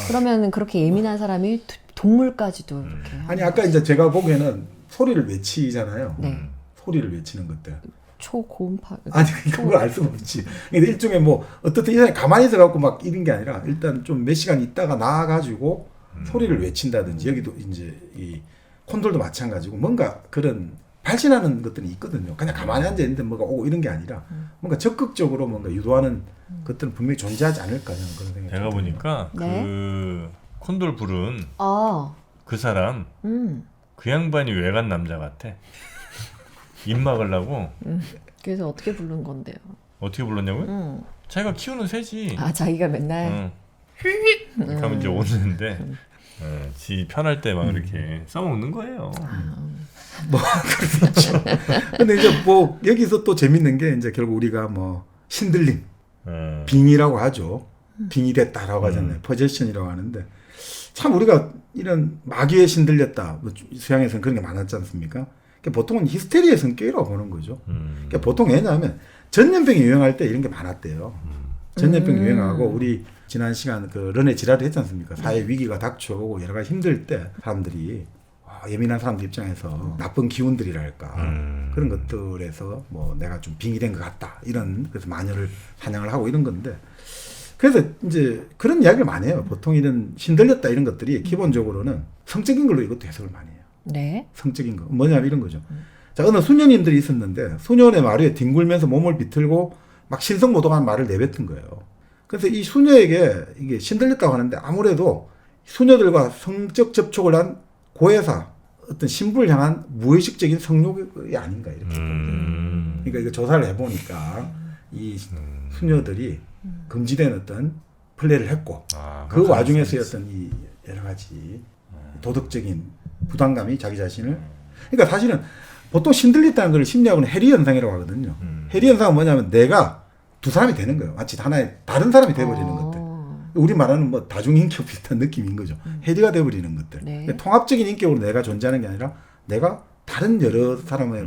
그러면 그렇게 예민한 사람이 동물까지도 이렇게. 아니 아까 이제 제가 보기에는 소리를 외치잖아요. 네. 소리를 외치는 것들. 초고음파. 아니 그걸 알 수가 없지. 근데 일종의 뭐 어떻든 이 사람이 가만히 있어 갖고 막 이런 게 아니라 일단 좀 몇 시간 있다가 나와가지고 소리를 외친다든지 여기도 이제 이 콘돌도 마찬가지고 뭔가 그런 발신하는 것들이 있거든요. 그냥 가만히 앉아 있는데 뭐가 오고 이런 게 아니라 뭔가 적극적으로 뭔가 유도하는 것들은 분명히 존재하지 않을까 하는 그런 생각이 내가 보니까 네? 그 콘돌 부른 아. 그 사람 그 양반이 외간 남자 같아. 입 막으려고. 그래서 어떻게 부른 건데요? 어떻게 불렀냐고요? 자기가 키우는 새지. 아 자기가 맨날. 이렇게 하면 이제 오는데 지 편할 때 막 이렇게 써먹는 거예요. 뭐 그렇죠. 근데 이제 뭐 여기서 또 재밌는 게 이제 결국 우리가 뭐 신들림, 빙의라고 하죠. 빙의됐다라고 하잖아요. 포제션이라고 하는데 참 우리가 이런 마귀에 신들렸다. 뭐 서양에서는 그런 게 많았지 않습니까? 그러니까 보통은 히스테리의 성격이라고 보는 거죠. 그러니까 보통 왜냐하면 전염병이 유행할 때 이런 게 많았대요. 전염병이 유행하고 우리 지난 시간 그 런의 지랄을 했지 않습니까? 사회 위기가 닥쳐오고 여러 가지 힘들 때 사람들이 예민한 사람들 입장에서 나쁜 기운들이랄까 그런 것들에서 뭐 내가 좀 빙의된 것 같다 이런 그래서 마녀를 사냥을 하고 이런 건데 그래서 이제 그런 이야기를 많이 해요. 보통 이런 신들렸다 이런 것들이 기본적으로는 성적인 걸로 이것도 해석을 많이 해요. 네. 성적인 거 뭐냐면 이런 거죠. 자 어느 수녀님들이 있었는데 수녀의 마루에 뒹굴면서 몸을 비틀고 막 신성모독한 말을 내뱉은 거예요. 그래서 이 수녀에게 이게 신들렸다고 하는데 아무래도 수녀들과 성적 접촉을 한 고해사 어떤 신부를 향한 무의식적인 성욕이 아닌가 이렇게. 그러니까 이거 조사를 해보니까 이 수녀들이 금지된 어떤 플레이를 했고 그 와중에서의 어떤 이 여러 가지 도덕적인 부담감이 자기 자신을 그러니까 사실은 보통 신들렸다는 걸 심리학은 해리 현상이라고 하거든요. 해리 현상은 뭐냐면 내가 두 사람이 되는 거예요. 마치 하나의 다른 사람이 돼버리는 것들. 우리 말하는 뭐 다중인격 비슷한 느낌인 거죠. 해리가 돼버리는 것들. 네. 통합적인 인격으로 내가 존재하는 게 아니라 내가 다른 여러 사람의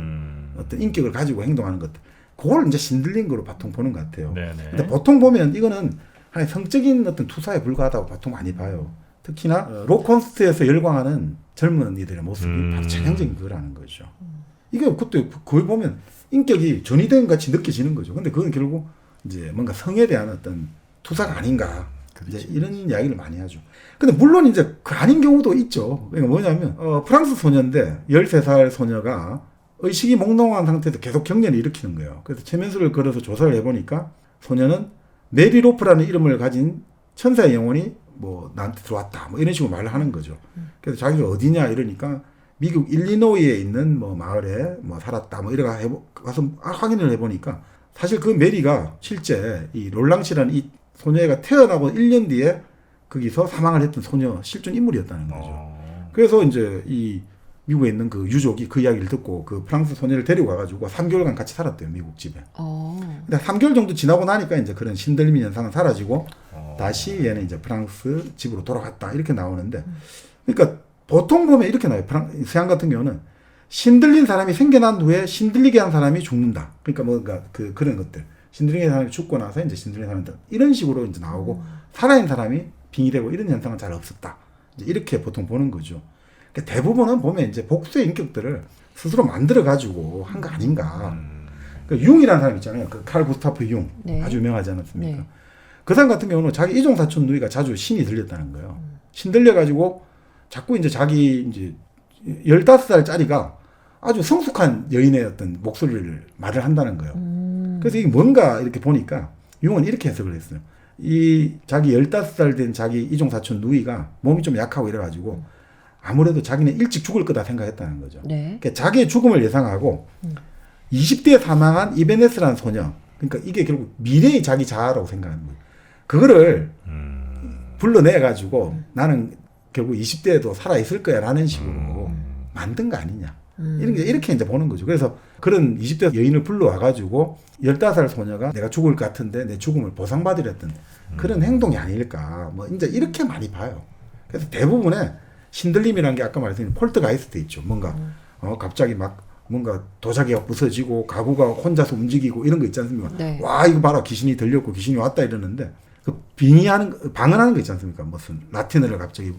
어떤 인격을 가지고 행동하는 것들. 그걸 이제 신들린 거로 보통 보는 것 같아요. 네네. 근데 보통 보면 이거는 하나의 성적인 어떤 투사에 불과하다고 보통 많이 봐요. 특히나 로콘스트에서 열광하는 젊은이들의 모습이 바로 전형적인 그거라는 거죠. 이게 그것도 거의 보면 인격이 전이된 같이 느껴지는 거죠. 근데 그건 결국 이제 뭔가 성에 대한 어떤 투사가 아닌가. 이제 이런 이야기를 많이 하죠. 근데 물론 이제 그 아닌 경우도 있죠. 그러니까 뭐냐면 프랑스 소녀인데 13살 소녀가 의식이 몽롱한 상태에서 계속 경련을 일으키는 거예요. 그래서 최면술을 걸어서 조사를 해보니까 소녀는 메리 로프라는 이름을 가진 천사의 영혼이 뭐 나한테 들어왔다 뭐 이런 식으로 말을 하는 거죠. 그래서 자기가 어디냐 이러니까 미국 일리노이에 있는 뭐 마을에 뭐 살았다 뭐 이래가 가서 확인을 해보니까 사실 그 메리가 실제 이 롤랑시라는 이 소녀가 태어나고 1년 뒤에 거기서 사망을 했던 소녀 실존 인물이었다는 거죠. 그래서 이제 이 미국에 있는 그 유족이 그 이야기를 듣고 그 프랑스 소녀를 데리고 가가지고 3개월간 같이 살았대요, 미국 집에. 근데 3개월 정도 지나고 나니까 이제 그런 신들림 현상은 사라지고 다시 얘는 이제 프랑스 집으로 돌아갔다 이렇게 나오는데, 그러니까 보통 보면 이렇게 나와요. 서양 같은 경우는 신들린 사람이 생겨난 후에 신들리게 한 사람이 죽는다. 그러니까 뭔가 그런 것들. 신들린 사람이 죽고 나서 이제 신들린 사람들 이런 식으로 이제 나오고 살아있는 사람이 빙의되고 이런 현상은 잘 없었다. 이제 이렇게 보통 보는 거죠. 그러니까 대부분은 보면 이제 복수의 인격들을 스스로 만들어 가지고 한 거 아닌가. 그러니까 융이라는 사람 있잖아요. 그 칼 구스타프 융. 네. 아주 유명하지 않았습니까? 네. 그 사람 같은 경우는 자기 이종 사촌 누이가 자주 신이 들렸다는 거예요. 신 들려 가지고 자꾸 이제 자기 이제 15살짜리가 아주 성숙한 여인의 어떤 목소리를 말을 한다는 거예요. 그래서 이게 뭔가 이렇게 보니까 융은 이렇게 해석을 했어요. 이 자기 15살 된 자기 이종 사촌 누이가 몸이 좀 약하고 이래가지고 아무래도 자기는 일찍 죽을 거다 생각했다는 거죠. 네. 그러니까 자기의 죽음을 예상하고 20대에 사망한 이베네스라는 소녀, 그러니까 이게 결국 미래의 자기 자아라고 생각하는 거예요. 그거를 불러내가지고 나는 결국 20대에도 살아있을 거야 라는 식으로 만든 거 아니냐. 이렇게 이제 보는 거죠. 그래서 그런 20대 여인을 불러와가지고 15살 소녀가 내가 죽을 것 같은데 내 죽음을 보상받으랬던 그런 행동이 아닐까. 뭐 이제 이렇게 많이 봐요. 그래서 대부분의 신들림이라는 게 아까 말했던 폴터가이스트 있죠. 뭔가 갑자기 막 뭔가 도자기가 부서지고 가구가 혼자서 움직이고 이런 거 있지 않습니까? 네. 와 이거 봐라 귀신이 들렸고 귀신이 왔다 이러는데 그 방언하는 거 있지 않습니까? 무슨 라틴어를 갑자기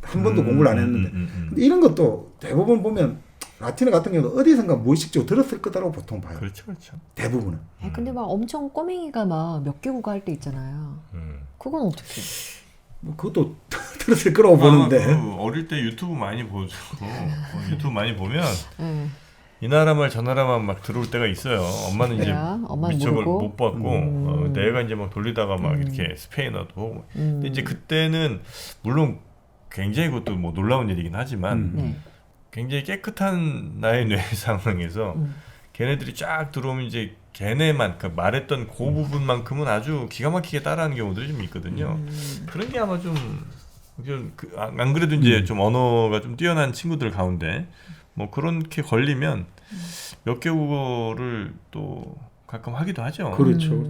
한 번도 공부를 안 했는데 근데 이런 것도 대부분 보면 라틴어 같은 경우도 어디선가 무의식적으로 들었을 거다라고 보통 봐요. 그렇죠, 그렇죠. 대부분은. 근데 막 엄청 꼬맹이가 막 몇 개국어 할 때 있잖아요. 그건 어떻게? 뭐 그것도 들었을 거라고 보는데. 그 어릴 때 유튜브 많이 보죠. 유튜브 많이 보면 네. 이 나라 말 저 나라 말 막 들어올 때가 있어요. 엄마는 이제 엄마는 미처걸 모르고? 못 봤고 내가 이제 막 돌리다가 막 이렇게 스페인어도 보고. 근데 이제 그때는 물론 굉장히 그것도 뭐 놀라운 일이긴 하지만 네. 굉장히 깨끗한 나의 뇌 상황에서 걔네들이 쫙 들어오면 이제 걔네만 그 말했던 그 부분만큼은 아주 기가 막히게 따라하는 경우들이 좀 있거든요. 그런 게 아마 안 그래도 이제 좀 언어가 좀 뛰어난 친구들 가운데 뭐 그렇게 걸리면 몇 개국어를 또 가끔 하기도 하죠. 그렇죠.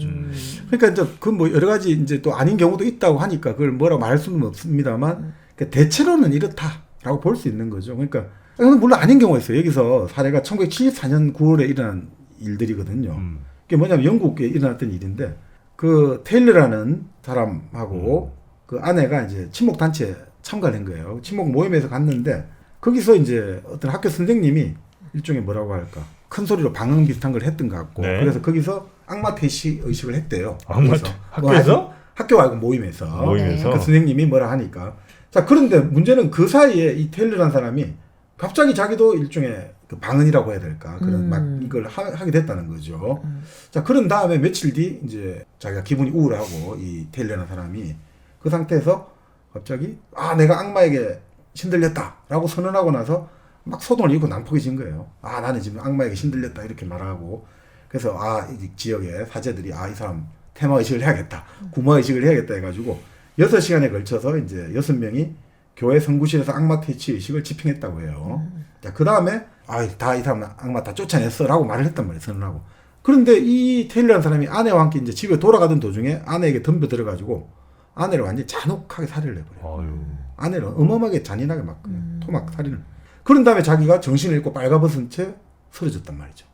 그러니까 이제 그 뭐 여러 가지 이제 또 아닌 경우도 있다고 하니까 그걸 뭐라고 말할 수는 없습니다만 그러니까 대체로는 이렇다라고 볼 수 있는 거죠. 그러니까 물론 아닌 경우가 있어요. 여기서 사례가 1974년 9월에 일어난 일들이거든요. 그게 뭐냐면 영국에 일어났던 일인데 그 테일러라는 사람하고 그 아내가 이제 친목 단체에 참가를 한 거예요. 친목 모임에서 갔는데 거기서 이제 어떤 학교 선생님이 일종의 뭐라고 할까 큰 소리로 방언 비슷한 걸 했던 것 같고 네. 그래서 거기서 악마 퇴시 의식을 했대요. 학교에서? 학교 말고 모임에서. 그 선생님이 뭐라 하니까. 자 그런데 문제는 그 사이에 이 테일러라는 사람이 갑자기 자기도 일종의 그 방언이라고 해야 될까 그런 막 이걸 하게 됐다는 거죠. 자 그런 다음에 며칠 뒤 이제 자기가 기분이 우울하고 이 테일러라는 사람이 그 상태에서 갑자기 내가 악마에게 신들렸다라고 선언하고 나서 막 소동을 일고 난폭해진 거예요. 나는 지금 악마에게 신들렸다 이렇게 말하고 그래서 이 지역의 사제들이 이 사람 테마 의식을 해야겠다, 구마 의식을 해야겠다 해가지고 6시간에 걸쳐서 이제 6명이 교회 성구실에서 악마 퇴치 의식을 집행했다고 해요. 자, 그 다음에 이 사람 악마 다 쫓아냈어라고 말을 했단 말이에요. 선언하고. 그런데 이 테일러라는 사람이 아내와 함께 이제 집에 돌아가던 도중에 아내에게 덤벼들어가지고 아내를 완전히 잔혹하게 살해를 해버려요. 아내를 어마어마하게 잔인하게 막 토막 살인을. 그런 다음에 자기가 정신을 잃고 빨가벗은 채 쓰러졌단 말이죠.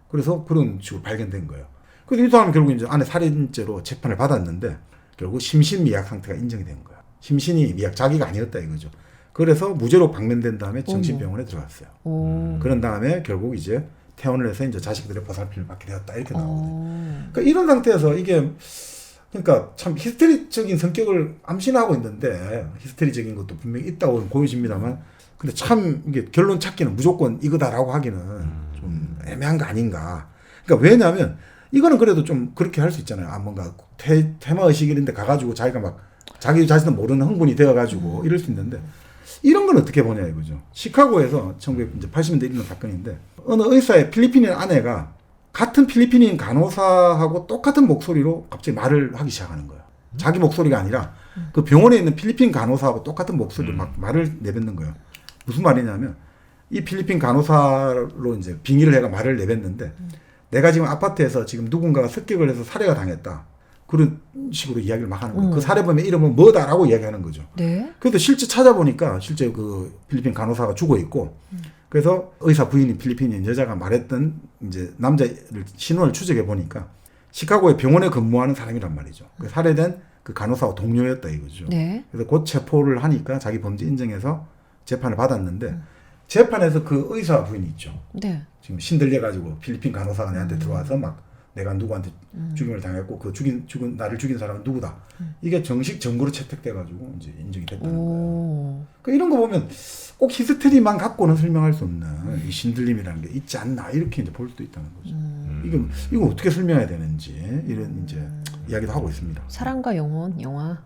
그래서 그런 식으로 발견된 거예요. 그래서 이 사람은 결국 이제 안에 살인죄로 재판을 받았는데 결국 심신미약 상태가 인정이 된 거야. 심신이 미약 자기가 아니었다 이거죠. 그래서 무죄로 방면된 다음에 정신병원에 들어갔어요. 그런 다음에 결국 이제 퇴원을 해서 이제 자식들의 보살핌을 받게 되었다 이렇게 나오거든요. 그러니까 이런 상태에서 이게 그러니까 참 히스테리적인 성격을 암시하고 있는데 히스테리적인 것도 분명히 있다고 보여집니다만 근데 참 이게 결론 찾기는 무조건 이거다라고 하기는 좀 애매한 거 아닌가. 그러니까 왜냐하면 이거는 그래도 좀 그렇게 할 수 있잖아요. 아 뭔가 테마 의식인데 가가지고 자기가 막 자기 자신도 모르는 흥분이 되어가지고 이럴 수 있는데 이런 건 어떻게 보냐 이거죠. 시카고에서 1980년대 일어난 사건인데 어느 의사의 필리핀인 아내가 같은 필리핀인 간호사하고 똑같은 목소리로 갑자기 말을 하기 시작하는 거예요. 자기 목소리가 아니라 그 병원에 있는 필리핀 간호사하고 똑같은 목소리로 막 말을 내뱉는 거예요. 무슨 말이냐면 이 필리핀 간호사로 이제 빙의를 해가 말을 내뱉는데 내가 지금 아파트에서 지금 누군가가 습격을 해서 살해가 당했다. 그런 식으로 이야기를 막 하는 거예요. 그 살해범의 이름은 뭐다라고 이야기하는 거죠. 네. 그래서 실제 찾아보니까 실제 그 필리핀 간호사가 죽어 있고 그래서 의사 부인인 필리핀인 여자가 말했던 이제 남자를 신원을 추적해 보니까 시카고의 병원에 근무하는 사람이란 말이죠. 그 살해된 그 간호사와 동료였다 이거죠. 네. 그래서 곧 체포를 하니까 자기 범죄 인정해서 재판을 받았는데 재판에서 그 의사 부인이 있죠. 네. 지금 신들려 가지고 필리핀 간호사가 내한테 들어와서 막 내가 누구한테 죽임을 당했고 그 나를 죽인 사람은 누구다. 이게 정식 증거로 채택돼 가지고 이제 인정이 됐다는 거예요. 그러니까 이런 거 보면 꼭 히스테리만 갖고는 설명할 수 없는 이 신들림이라는 게 있지 않나 이렇게 이제 볼 수도 있다는 거죠. 이거 어떻게 설명해야 되는지 이런 이제 이야기도 하고 있습니다. 사랑과 영혼 영화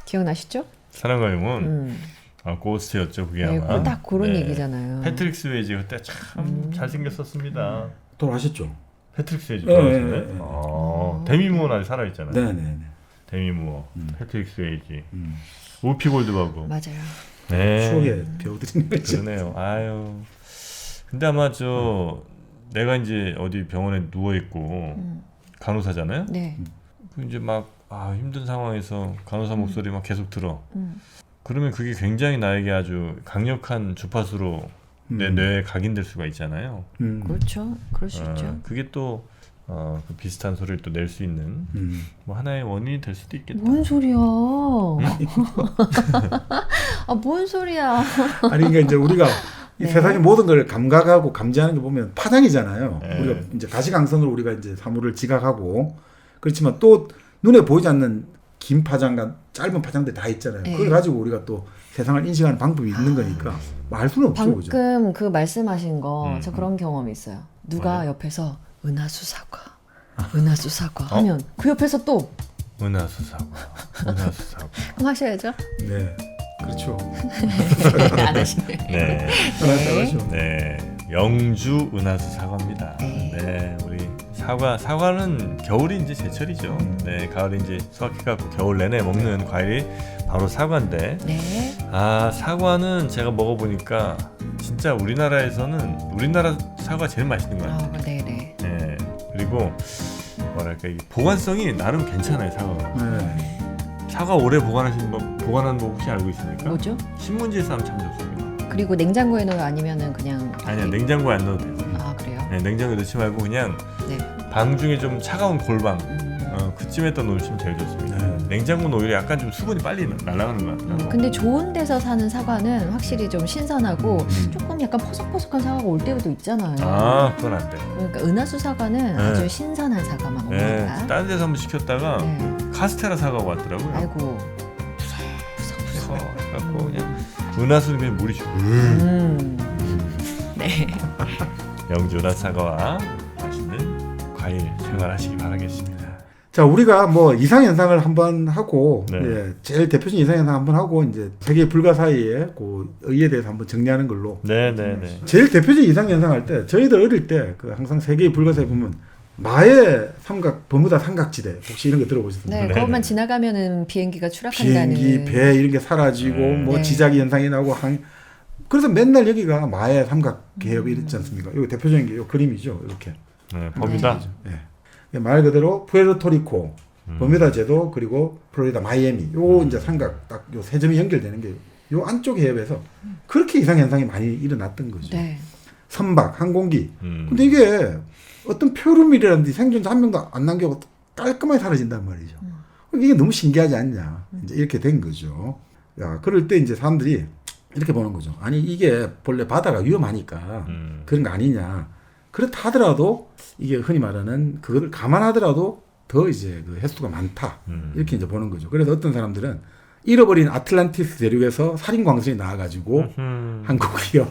기억나시죠? 사랑과 영혼. 아 고스트였죠 그게 네, 아마. 딱 그런 얘기잖아요. 패트릭 스웨이지 그때 참 잘생겼었습니다. 돌아가셨죠? 패트릭 스웨이지 네, 돌아가셨네. 네, 네. 데미 무어는 아직 살아있잖아요. 네네네. 데미 무어, 패트릭 스웨이지, 우피 골드버그. 맞아요. 네. 추억의 배우들인 거죠. 그러네요. 아유. 근데 아마 내가 이제 어디 병원에 누워 있고 간호사잖아요. 네. 그 이제 막 힘든 상황에서 간호사 목소리 막 계속 들어. 그러면 그게 굉장히 나에게 아주 강력한 주파수로 내 뇌에 각인될 수가 있잖아요. 그렇죠. 그럴 수 있죠. 그게 또 그 비슷한 소리를 또 낼 수 있는 뭐 하나의 원인이 될 수도 있겠다. 뭔 소리야? 아, 뭔 소리야? 아니 그러니까 이제 우리가 이 네. 세상의 모든 걸 감각하고 감지하는 게 보면 파장이잖아요. 네. 우리가 이제 가시광선으로 우리가 이제 사물을 지각하고 그렇지만 또 눈에 보이지 않는 긴 파장과 짧은 파장들 다 있잖아요. 네. 그걸 가지고 우리가 또 세상을 인식하는 방법이 있는 거니까 말 수는 없죠. 그죠? 방금 그 말씀하신 거 저 그런 경험이 있어요. 누가 옆에서 은하수 사과 하면 그 옆에서 또 은하수 사과. 그럼 하셔야죠. 네, 그렇죠. 안 하시네. 네. 그렇죠. 네. 영주 은하수 사과입니다. 네. 우리 사과는 겨울이 이제 제철이죠. 네. 가을에 이제 수확해갖고 겨울 내내 먹는 과일이 바로 사과인데. 네. 사과는 제가 먹어보니까 진짜 우리나라 사과 제일 맛있는 것 같아요. 네네. 네. 그리고 뭐랄까 이 보관성이 나름 괜찮아요 사과가. 네. 사과 오래 보관하는 법 혹시 알고 있습니까? 뭐죠? 신문지에서 하면 참 좋습니다. 그리고 냉장고에 넣어요? 아니면은 그냥 아니야 냉장고에 안 넣어도 돼요. 아 그래요? 네, 냉장고에 넣지 말고 그냥 네. 방 중에 좀 차가운 골방 그쯤에다 놓으시면 제일 좋습니다. 냉장고는 오히려 약간 좀 수분이 빨리 날아가는 것 같아요. 근데 좋은 데서 사는 사과는 확실히 좀 신선하고 조금 약간 포석포석한 사과가 올 때도 있잖아요. 그건 안 돼요. 그러니까 은하수 사과는 네. 아주 신선한 사과만 네, 먹는다. 다른 데서 한번 시켰다가 네. 카스테라 사과가 왔더라고요. 아이고. 그래서 갖고 그냥 은하수는 그냥 물이 쭉. 네. 영주 은하수 사과와 맛있는 과일 생활하시기 바라겠습니다. 자, 우리가 뭐 이상현상을 한번 하고, 네. 예, 제일 대표적인 이상현상 한번 하고, 이제 세계 불가 사이에 그 의에 대해서 한번 정리하는 걸로. 네네네. 제일 대표적인 이상현상 할 때, 저희들 어릴 때, 그 항상 세계의 불가 사이에 보면, 마의 삼각, 버무다 삼각지대, 혹시 이런 거 들어보셨습니까? 네, 네, 그것만 네. 지나가면은 비행기가 추락한다는. 비행기, 배 이런 게 사라지고, 뭐 네. 지자기 현상이 나고, 그래서 맨날 여기가 마의 삼각 개혁이 있지 않습니까? 이거 대표적인 게 이 그림이죠, 이렇게. 네, 버뮤다. 예. 말 그대로 푸에르토리코, 버뮤다 제도 그리고 플로리다 마이애미 요 이제 삼각 딱 요 세 점이 연결되는 게 요 안쪽 해협에서 그렇게 이상 현상이 많이 일어났던 거죠. 네. 선박, 항공기. 근데 이게 어떤 표류물이라든지 생존자 한 명도 안 남겨고 깔끔하게 사라진단 말이죠. 이게 너무 신기하지 않냐. 이제 이렇게 된 거죠. 야, 그럴 때 이제 사람들이 이렇게 보는 거죠. 아니, 이게 본래 바다가 위험하니까 그런 거 아니냐. 그렇다 하더라도 이게 흔히 말하는 그거를 감안하더라도 더 이제 그 횟수가 많다. 이렇게 이제 보는 거죠. 그래서 어떤 사람들은 잃어버린 아틀란티스 대륙에서 살인 광선이 나와가지고 한국이와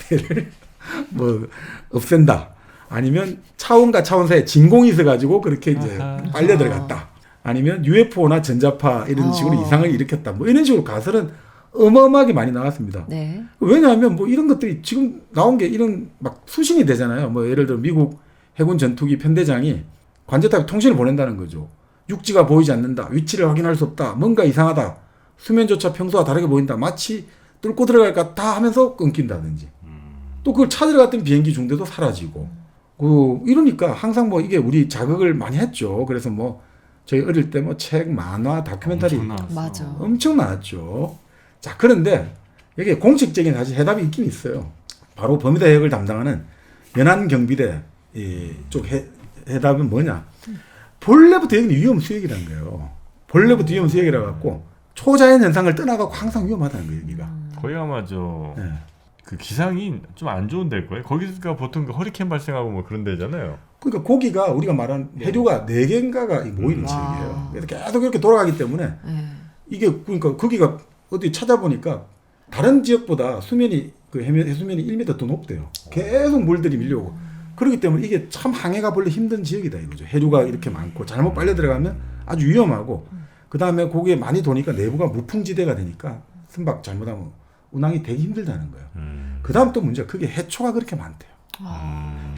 배를 뭐 없앤다. 아니면 차원과 차원 사이에 진공이 있어가지고 그렇게 이제 빨려 들어갔다. 아니면 UFO나 전자파 이런 식으로 이상을 일으켰다. 뭐 이런 식으로 가설은 어마어마하게 많이 나왔습니다. 네. 왜냐하면 뭐 이런 것들이 지금 나온 게 이런 막 수신이 되잖아요. 뭐 예를 들어 미국 해군 전투기 편대장이 관제탑에 통신을 보낸다는 거죠. 육지가 보이지 않는다. 위치를 확인할 수 없다. 뭔가 이상하다. 수면조차 평소와 다르게 보인다. 마치 뚫고 들어갈 것 같다 하면서 끊긴다든지. 또 그걸 찾으러 갔던 비행기 중대도 사라지고. 이러니까 항상 뭐 이게 우리 자극을 많이 했죠. 그래서 뭐 저희 어릴 때 뭐 책, 만화, 다큐멘터리 맞아. 엄청 나왔죠. 자, 그런데 여기 공식적인 사실 해답이 있긴 있어요. 바로 버뮤다 해역을 담당하는 연안경비대 이쪽 해답은 뭐냐? 본래부터 여기는 위험 수역이라는 거예요. 본래부터 위험 수역이라 갖고 초자연 현상을 떠나가고 항상 위험하다는 거예요, 여기가. 거기 아마 네. 그 기상이 좀 안 좋은 데일 거예요. 거기가 보통 그 허리케인 발생하고 뭐 그런 데잖아요. 그러니까 거기가 우리가 말한 해류가 4개인가가 모이는 지역이에요. 그래서 계속 이렇게 돌아가기 때문에 이게 그러니까 거기가 어디 찾아보니까 다른 지역보다 수면이 그 해수면이 1m 더 높대요. 계속 물들이 밀려오고. 그렇기 때문에 이게 참 항해가 별로 힘든 지역이다 이거죠. 해류가 이렇게 많고 잘못 빨려 들어가면 아주 위험하고 그다음에 거기에 많이 도니까 내부가 무풍지대가 되니까 선박 잘못하면 운항이 되게 힘들다는 거예요. 그다음 또 문제가 그게 해초가 그렇게 많대요.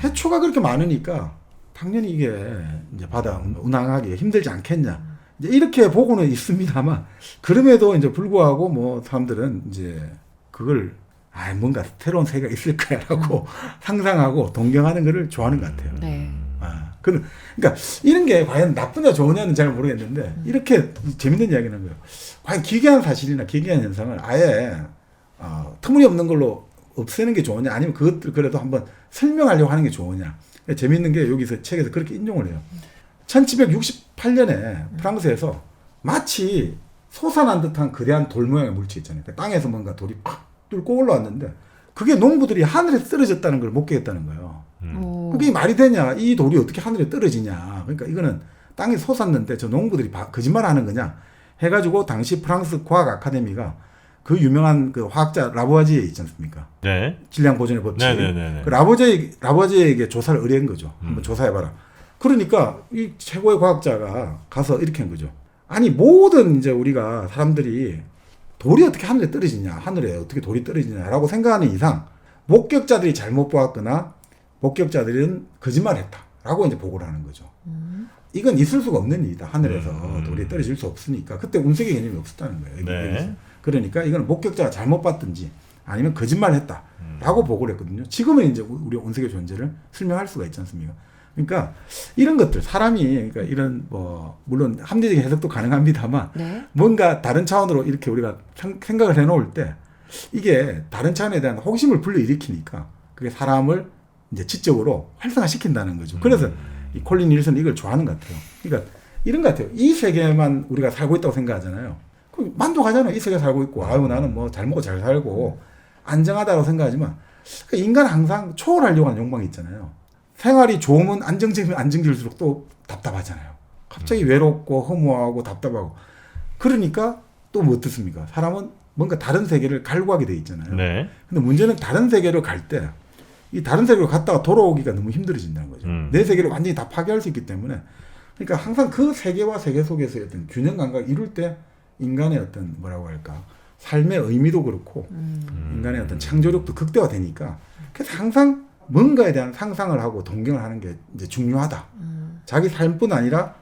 해초가 그렇게 많으니까 당연히 이게 이제 바다 운항하기 힘들지 않겠냐. 이제 이렇게 보고는 있습니다만 그럼에도 이제 불구하고 뭐 사람들은 이제 그걸 뭔가 새로운 세계가 있을 거야라고 상상하고 동경하는 거를 좋아하는 것 같아요. 네. 그러니까 이런 게 과연 나쁘냐 좋으냐는 잘 모르겠는데 이렇게 재밌는 이야기는 거예요. 과연 기괴한 사실이나 기괴한 현상을 아예 터무니없는 걸로 없애는 게 좋으냐 아니면 그것들 그래도 한번 설명하려고 하는 게 좋으냐. 재밌는 게 여기서 책에서 그렇게 인용을 해요. 1768년에 프랑스에서 마치 솟아난 듯한 거대한 돌 모양의 물체 있잖아요. 땅에서 뭔가 돌이 팍 뚫고 올라왔는데 그게 농부들이 하늘에 떨어졌다는 걸 목격했다는 거예요. 그게 말이 되냐? 이 돌이 어떻게 하늘에 떨어지냐? 그러니까 이거는 땅에 솟았는데 저 농부들이 거짓말하는 거냐? 해가지고 당시 프랑스 과학 아카데미가 그 유명한 그 화학자 라보아지에 있지 않습니까? 네. 질량 보존의 법칙. 네네네. 그 라보아지에게 조사를 의뢰한 거죠. 한번 조사해봐라. 그러니까 이 최고의 과학자가 가서 이렇게 한 거죠. 아니 모든 이제 우리가 사람들이 돌이 어떻게 하늘에 떨어지냐, 하늘에 어떻게 돌이 떨어지냐라고 생각하는 이상 목격자들이 잘못 보았거나 목격자들은 거짓말했다라고 이제 보고를 하는 거죠. 이건 있을 수가 없는 일이다. 하늘에서 돌이 떨어질 수 없으니까 그때 운석의 개념이 없었다는 거예요. 네. 그러니까 이건 목격자가 잘못 봤든지 아니면 거짓말했다라고 보고를 했거든요. 지금은 이제 우리 운석의 존재를 설명할 수가 있지 않습니까? 그러니까 이런 것들 사람이 그러니까 이런 뭐 물론 합리적인 해석도 가능합니다만 뭔가 다른 차원으로 이렇게 우리가 생각을 해놓을 때 이게 다른 차원에 대한 호기심을 불러일으키니까 그게 사람을 이제 지적으로 활성화시킨다는 거죠. 그래서 이 콜린 닐슨은 이걸 좋아하는 것 같아요. 그러니까 이런 것 같아요. 이 세계만 우리가 살고 있다고 생각하잖아요. 만족하잖아요. 이 세계 살고 있고 아유 나는 뭐 잘 먹고 잘 살고 안정하다고 생각하지만 인간은 항상 초월하려고 하는 욕망이 있잖아요. 생활이 좋으면 안정적일수록 또 답답하잖아요. 갑자기 외롭고 허무하고 답답하고 그러니까 또 뭐 어떻습니까? 사람은 뭔가 다른 세계를 갈구하게 돼 있잖아요. 네. 근데 문제는 다른 세계를 갈 때 이 다른 세계로 갔다가 돌아오기가 너무 힘들어진다는 거죠. 내 세계를 완전히 다 파괴할 수 있기 때문에 그러니까 항상 그 세계와 세계 속에서의 어떤 균형 감각을 이룰 때 인간의 어떤 뭐라고 할까 삶의 의미도 그렇고 인간의 어떤 창조력도 극대화되니까 그래서 항상 뭔가에 대한 상상을 하고 동경을 하는 게 이제 중요하다. 자기 삶뿐 아니라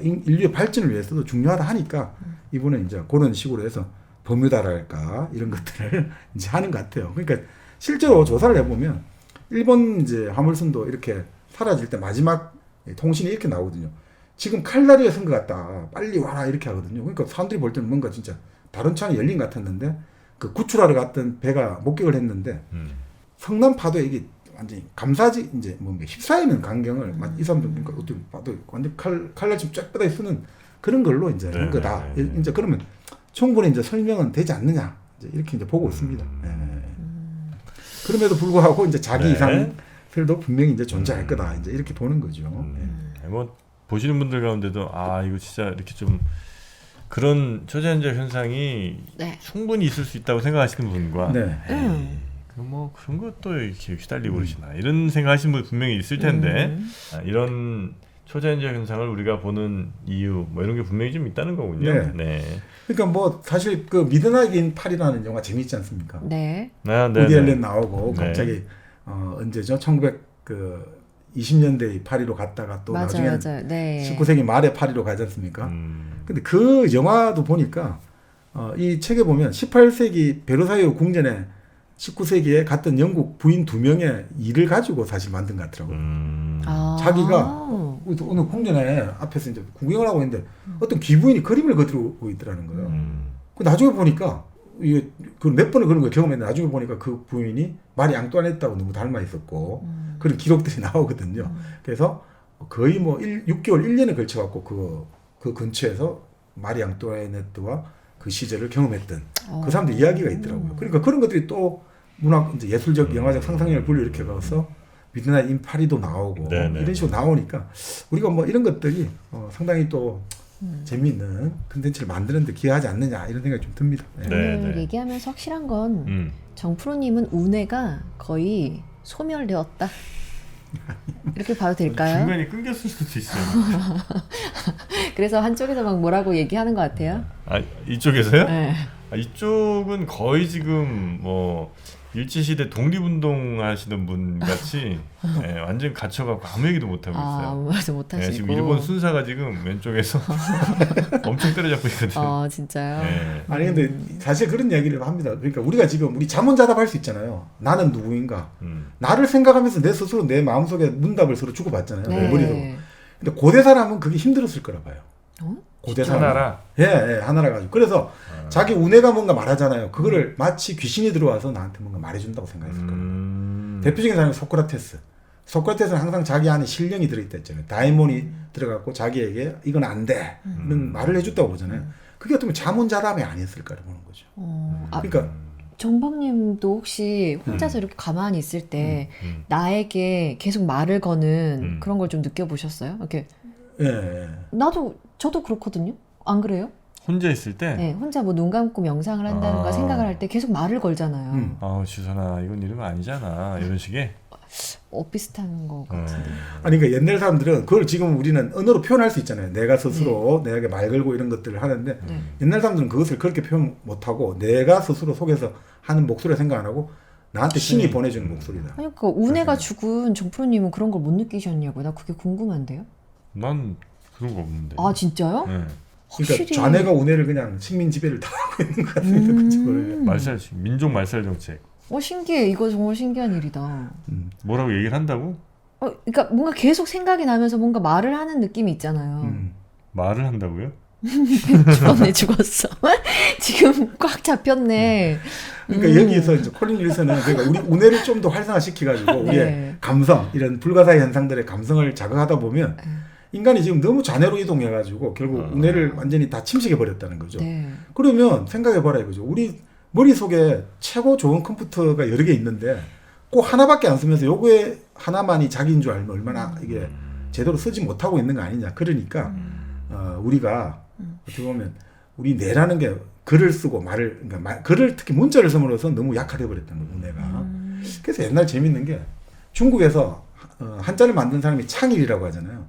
인류의 발전을 위해서도 중요하다 하니까 이분은 이제 그런 식으로 해서 버뮤다랄까 이런 것들을 이제 하는 것 같아요. 그러니까 실제로 조사를 해보면 일본 이제 화물선도 이렇게 사라질 때 마지막 통신이 이렇게 나오거든요. 지금 칼날에 선 것 같다. 빨리 와라 이렇게 하거든요. 그러니까 사람들이 볼 때는 뭔가 진짜 다른 창이 열린 것 같았는데 그 구출하러 갔던 배가 목격을 했는데 성남 파도에 이게 완전히 감사지 이제 뭔가 휩싸이는 광경을 이 사람들 그러니까 어떻게 봐도 완전 칼날집 쫙 뻗어 쓰는 그런 걸로 이제 한 거다. 이제 그러면 충분히 이제 설명은 되지 않느냐 이제 이렇게 이제 보고 있습니다. 그럼에도 불구하고 이제 자기 이상들도 분명히 이제 존재할 거다. 이제 이렇게 보는 거죠. 뭐 보시는 분들 가운데도 아 이거 진짜 이렇게 좀 그런 초자연적 현상이 충분히 있을 수 있다고 생각하시는 분과 뭐 그런 것도 이렇게 휘달리고 그러시나 이런 생각하시는 분 분명히 있을 텐데 이런 초자연적 현상을 우리가 보는 이유 뭐 이런 게 분명히 좀 있다는 거군요. 그러니까 뭐 사실 그 미드나잇 팔이라는 영화 재밌지 않습니까? 네. 우디 앨런 나오고 갑자기 언제죠? 1920년대 파리로 갔다가 또 나중에 19세기 말에 파리로 가지 않습니까? 근데 그 영화도 보니까 이 책에 보면 18세기 베르사유 궁전에 19세기에 갔던 영국 부인 2명의 일을 가지고 사실 만든 것 같더라고요. 자기가 오늘 궁전에 앞에서 이제 구경을 하고 있는데 어떤 귀부인이 그림을 그리고 있더라는 거예요. 나중에 보니까 이게 그 몇 번을 그런 걸 경험했는데 나중에 보니까 그 부인이 마리 앙뚜아네트하고 너무 닮아 있었고 그런 기록들이 나오거든요. 그래서 거의 뭐 6개월, 1년에 걸쳐갖고 그 근처에서 마리 앙뚜아네트와 그 시절을 경험했던 그 사람들 이야기가 있더라고요. 그러니까 그런 것들이 또 문학, 이제 예술적, 영화적 상상력을 불러일으켜 가서 미드나잇 인 파리도 나오고 이런 식으로 나오니까 우리가 뭐 이런 것들이 상당히 또 재미있는 컨텐츠를 만드는 데 기여하지 않느냐 이런 생각이 좀 듭니다. 오늘 얘기하면서 확실한 건 정프로님은 운해가 거의 소멸되었다. 이렇게 봐도 될까요? 중간에 끊겼을 수도 있어요. 그래서 한쪽에서 막 뭐라고 얘기하는 것 같아요. 아 이쪽에서요? 네. 이쪽은 거의 지금 뭐 일제시대 독립운동 하시는 분 같이 완전 갇혀갖고 아무 얘기도 못하고 있어요. 아무 말도 못하시고. 지금 일본 순사가 지금 왼쪽에서 엄청 때려잡고 있거든요. 진짜요? 아니 근데 사실 그런 이야기를 합니다. 그러니까 우리가 지금 우리 자문자답할 수 있잖아요. 나는 누구인가. 나를 생각하면서 내 스스로 내 마음속에 문답을 서로 주고받잖아요. 내 머리로. 근데 고대 사람은 그게 힘들었을 거라 봐요. 고대 사람. 하나라? 하나라 가지고. 그래서 자기 운해가 뭔가 말하잖아요. 그거를 마치 귀신이 들어와서 나한테 뭔가 말해준다고 생각했을 거예요. 대표적인 사람이 소크라테스. 소크라테스는 항상 자기 안에 신령이 들어있다 했잖아요. 다이몬이 들어갔고 자기에게 이건 안 돼. 이런 말을 해줬다고 보잖아요. 그게 어떻게 보면 자문자답이 아니었을까를 보는 거죠. 그러니까 정박님도 혹시 혼자서 이렇게 가만히 있을 때 나에게 계속 말을 거는 그런 걸 좀 느껴보셨어요? 이렇게 저도 그렇거든요. 안 그래요? 혼자 있을 때? 네, 혼자 뭐 눈 감고 명상을 한다든가 생각을 할 때 계속 말을 걸잖아요. 주선아 이건 이런 거 아니잖아 이런 식의? 비슷한 거 같은데. 아니 그러니까 옛날 사람들은 그걸 지금 우리는 언어로 표현할 수 있잖아요. 내가 스스로 내가 말 걸고 이런 것들을 하는데 옛날 사람들은 그것을 그렇게 표현 못하고 내가 스스로 속에서 하는 목소리를 생각 안 하고 나한테 신이 보내주는 목소리다. 그러니까 운해가 죽은 정프로님은 그런 걸 못 느끼셨냐고요? 나 그게 궁금한데요. 난 그런 거 없는데. 아 진짜요? 네. 그러니까 좌뇌가 우뇌를 그냥 식민 지배를 당하고 있는 것 같은데 말살 민족 말살 정책. 신기해. 이거 정말 신기한 일이다. 뭐라고 얘기를 한다고? 그러니까 뭔가 계속 생각이 나면서 뭔가 말을 하는 느낌이 있잖아요. 말을 한다고요? 죽었어. 지금 꽉 잡혔네. 그러니까 여기서 이제 콜린 윌슨은 그러니까 우리 우뇌를 좀 더 활성화시켜가지고 우리의 감성 이런 불가사의 현상들의 감성을 자극하다 보면 인간이 지금 너무 좌뇌로 이동해가지고 결국 우뇌를 완전히 다 침식해 버렸다는 거죠. 그러면 생각해봐라 이거죠. 우리 머릿속에 최고 좋은 컴퓨터가 여러 개 있는데 꼭 하나밖에 안 쓰면서 요거에 하나만이 자기인 줄 알면 얼마나 이게 제대로 쓰지 못하고 있는 거 아니냐. 그러니까 우리가 어떻게 보면 우리 뇌라는 게 글을 쓰고 말을 그러니까 글을 특히 문자를 쓰므로써 너무 약화돼 버렸다는 거예요. 뇌가. 그래서 옛날 재밌는 게 중국에서 한자를 만든 사람이 창일이라고 하잖아요.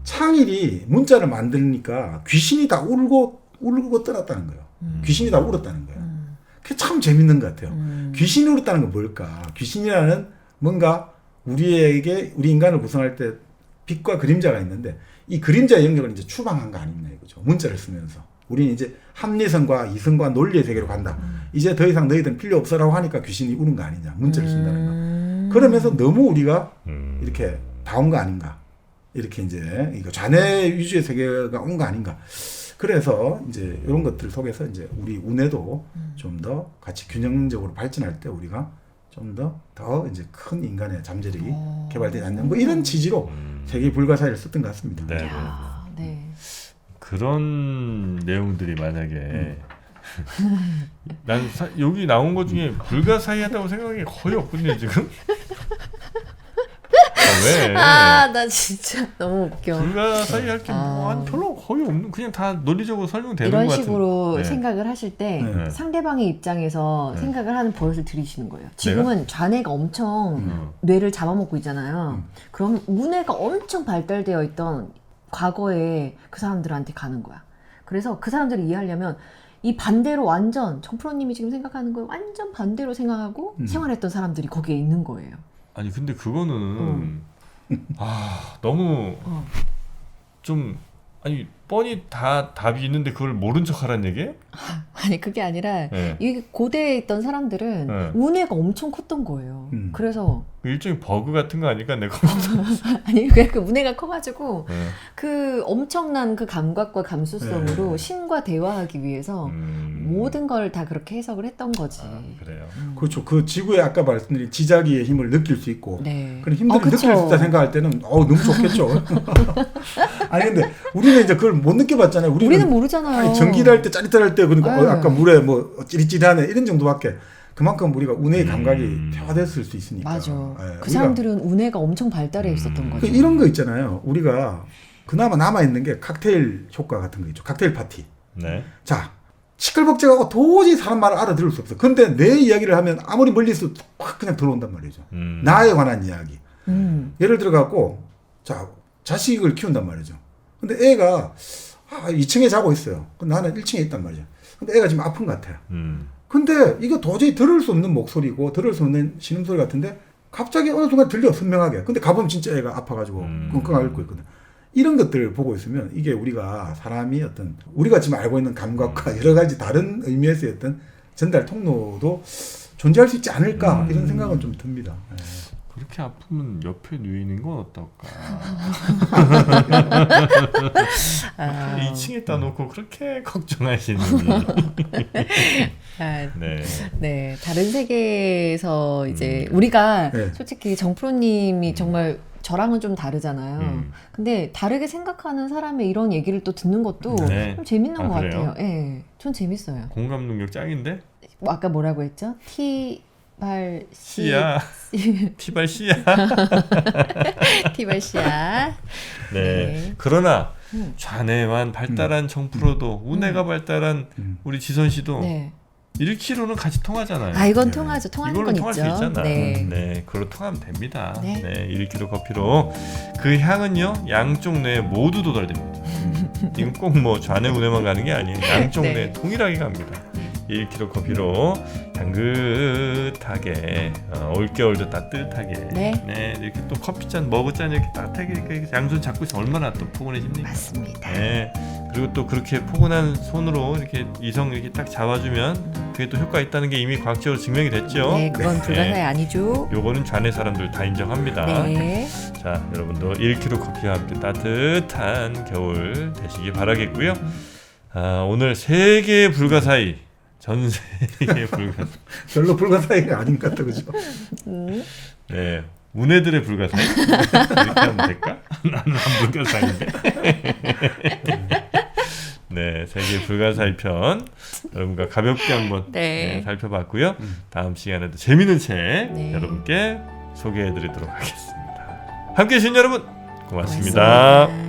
창일이 문자를 만드니까 귀신이 다 울고 떠났다는 거예요. 귀신이 다 울었다는 거예요. 그게 참 재밌는 것 같아요. 귀신이 울었다는 건 뭘까? 귀신이라는 뭔가 우리 인간을 구성할 때 빛과 그림자가 있는데 이 그림자의 영역을 이제 추방한 거 아니냐 이거죠. 문자를 쓰면서. 우리는 이제 합리성과 이성과 논리의 세계로 간다. 이제 더 이상 너희들은 필요 없어라고 하니까 귀신이 우는 거 아니냐. 문자를 쓴다는 거. 그러면서 너무 우리가 이렇게 다 온 거 아닌가. 이렇게 이제 이거 좌뇌 위주의 세계가 온 거 아닌가. 그래서 이제 이런 것들 속에서 이제 우리 운해도 좀 더 같이 균형적으로 발전할 때 우리가 좀 더 이제 큰 인간의 잠재력이 개발되지 않는 뭐 이런 취지로 세계 불가사의를 썼던 것 같습니다. 네. 야, 네. 그런 내용들이 만약에 난 여기 나온 것 중에 불가사의하다고 생각하기 거의 없거든요 지금. 왜? 아, 나 진짜 너무 웃겨. 불가사의할 게 뭐 별로 거의 없는 그냥 다 논리적으로 설명되는 것 이런 같은. 식으로 네. 생각을 하실 때 네. 상대방의 입장에서 네. 생각을 하는 버릇을 들이시는 거예요. 지금은 좌뇌가 엄청 뇌를 잡아먹고 있잖아요. 그럼 우뇌가 엄청 발달되어 있던 과거에 그 사람들한테 가는 거야. 그래서 그 사람들을 이해하려면 이 반대로 완전 정프로님이 지금 생각하는 거에 완전 반대로 생각하고 생활했던 사람들이 거기에 있는 거예요. 아니 근데 그거는 너무 좀 아니 뻔히 다 답이 있는데 그걸 모른 척하란 얘기예요? 아니 그게 아니라 네. 이 고대에 있던 사람들은 네. 우뇌가 엄청 컸던 거예요. 그래서 일종의 버그 같은 거 아닐까 내가. 아니 그 우뇌가 커가지고 네. 그 엄청난 그 감각과 감수성으로 신과 대화하기 위해서 모든 걸 다 그렇게 해석을 했던 거지. 그래요. 그렇죠. 그 지구에 아까 말씀드린 지자기의 힘을 느낄 수 있고 네. 그런 힘들을 그쵸. 느낄 수 있다 생각할 때는 너무 좋겠죠. 아니 근데 우리는 이제 그걸 못 느껴봤잖아요. 우리는 모르잖아요. 아니, 전기를 할 때 짜릿할 때 그러니까 네. 아까 물에 뭐 찌릿찌릿하네 이런 정도밖에 그만큼 우리가 운의 감각이 퇴화됐을 수 있으니까. 맞아. 예, 그 사람들은 우뇌가 엄청 발달해 있었던 거죠. 이런 거 있잖아요. 우리가 그나마 남아 있는 게 칵테일 효과 같은 거 있죠. 칵테일 파티. 네. 자, 시끌벅적하고 도저히 사람 말을 알아들을 수 없어. 근데 내 이야기를 하면 아무리 멀리서 확 그냥 들어온단 말이죠. 나에 관한 이야기. 예를 들어 갖고 자 자식을 키운단 말이죠. 근데 애가 2층에 자고 있어요. 나는 1층에 있단 말이죠. 근데 애가 지금 아픈 것 같아요. 근데 이거 도저히 들을 수 없는 목소리고 들을 수 없는 신음소리 같은데 갑자기 어느 순간 들려 선명하게. 근데 가보면 진짜 애가 아파가지고 끙끙 앓고 있거든. 이런 것들을 보고 있으면 이게 우리가 사람이 어떤 우리가 지금 알고 있는 감각과 여러 가지 다른 의미에서의 어떤 전달 통로도 존재할 수 있지 않을까 이런 생각은 좀 듭니다. 네. 그렇게 아프면 옆에 누이는 건 어떨까? 2층에 따놓고 그렇게 걱정하시는. 네. 네, 다른 세계에서 이제 우리가 네. 솔직히 정프로님이 정말 저랑은 좀 다르잖아요. 근데 다르게 생각하는 사람의 이런 얘기를 또 듣는 것도 네. 좀 재밌는 것 그래요? 같아요. 예, 전 재밌어요. 공감 능력 짱인데? 뭐 아까 뭐라고 했죠? 씨야. 티발 씨야. 티발씨야. 네. 네. 그러나 좌뇌만 발달한 정프로도 우뇌가 발달한 우리 지선 씨도 네. 1km는 같이 통하잖아요. 아 이건 통하죠. 통하는 이걸로 건 통할 수 있죠. 있잖아. 네. 네, 그걸로 통하면 됩니다. 네. 네, 1kg 커피로 그 향은요 양쪽 뇌에 모두 도달됩니다. 이건 꼭 뭐 좌뇌 우뇌만 가는 게 아니에요. 양쪽 네. 뇌에 동일하게 갑니다. 1kg 커피로 향긋하게 올겨울도 따뜻하게 네. 이렇게 또 커피잔 머그잔 이렇게 따뜻하게 이렇게 양손 잡고 있으면 얼마나 또 포근해집니까? 맞습니다. 네. 그리고 또 그렇게 포근한 손으로 이렇게 이성 이렇게 딱 잡아주면 그게 또 효과 있다는 게 이미 과학적으로 증명이 됐죠. 네, 그건 불가사의 아니죠. 요거는 좌뇌 사람들 다 인정합니다. 네. 자, 여러분도 1kg 커피와 함께 따뜻한 겨울 되시기 바라겠고요. 오늘 세계의 불가사의, 전 세계의 불가사의. 별로 불가사의가 아닌 것 같아, 그죠? 네, 우네들의 불가사의. 이렇게 하면 될까? 나는 안 불가사의인데. 네, 세계 불가사의 편 여러분과 가볍게 한번 네. 살펴봤고요. 다음 시간에도 재미있는 책 네. 여러분께 소개해드리도록 하겠습니다. 함께해 주신 여러분 고맙습니다.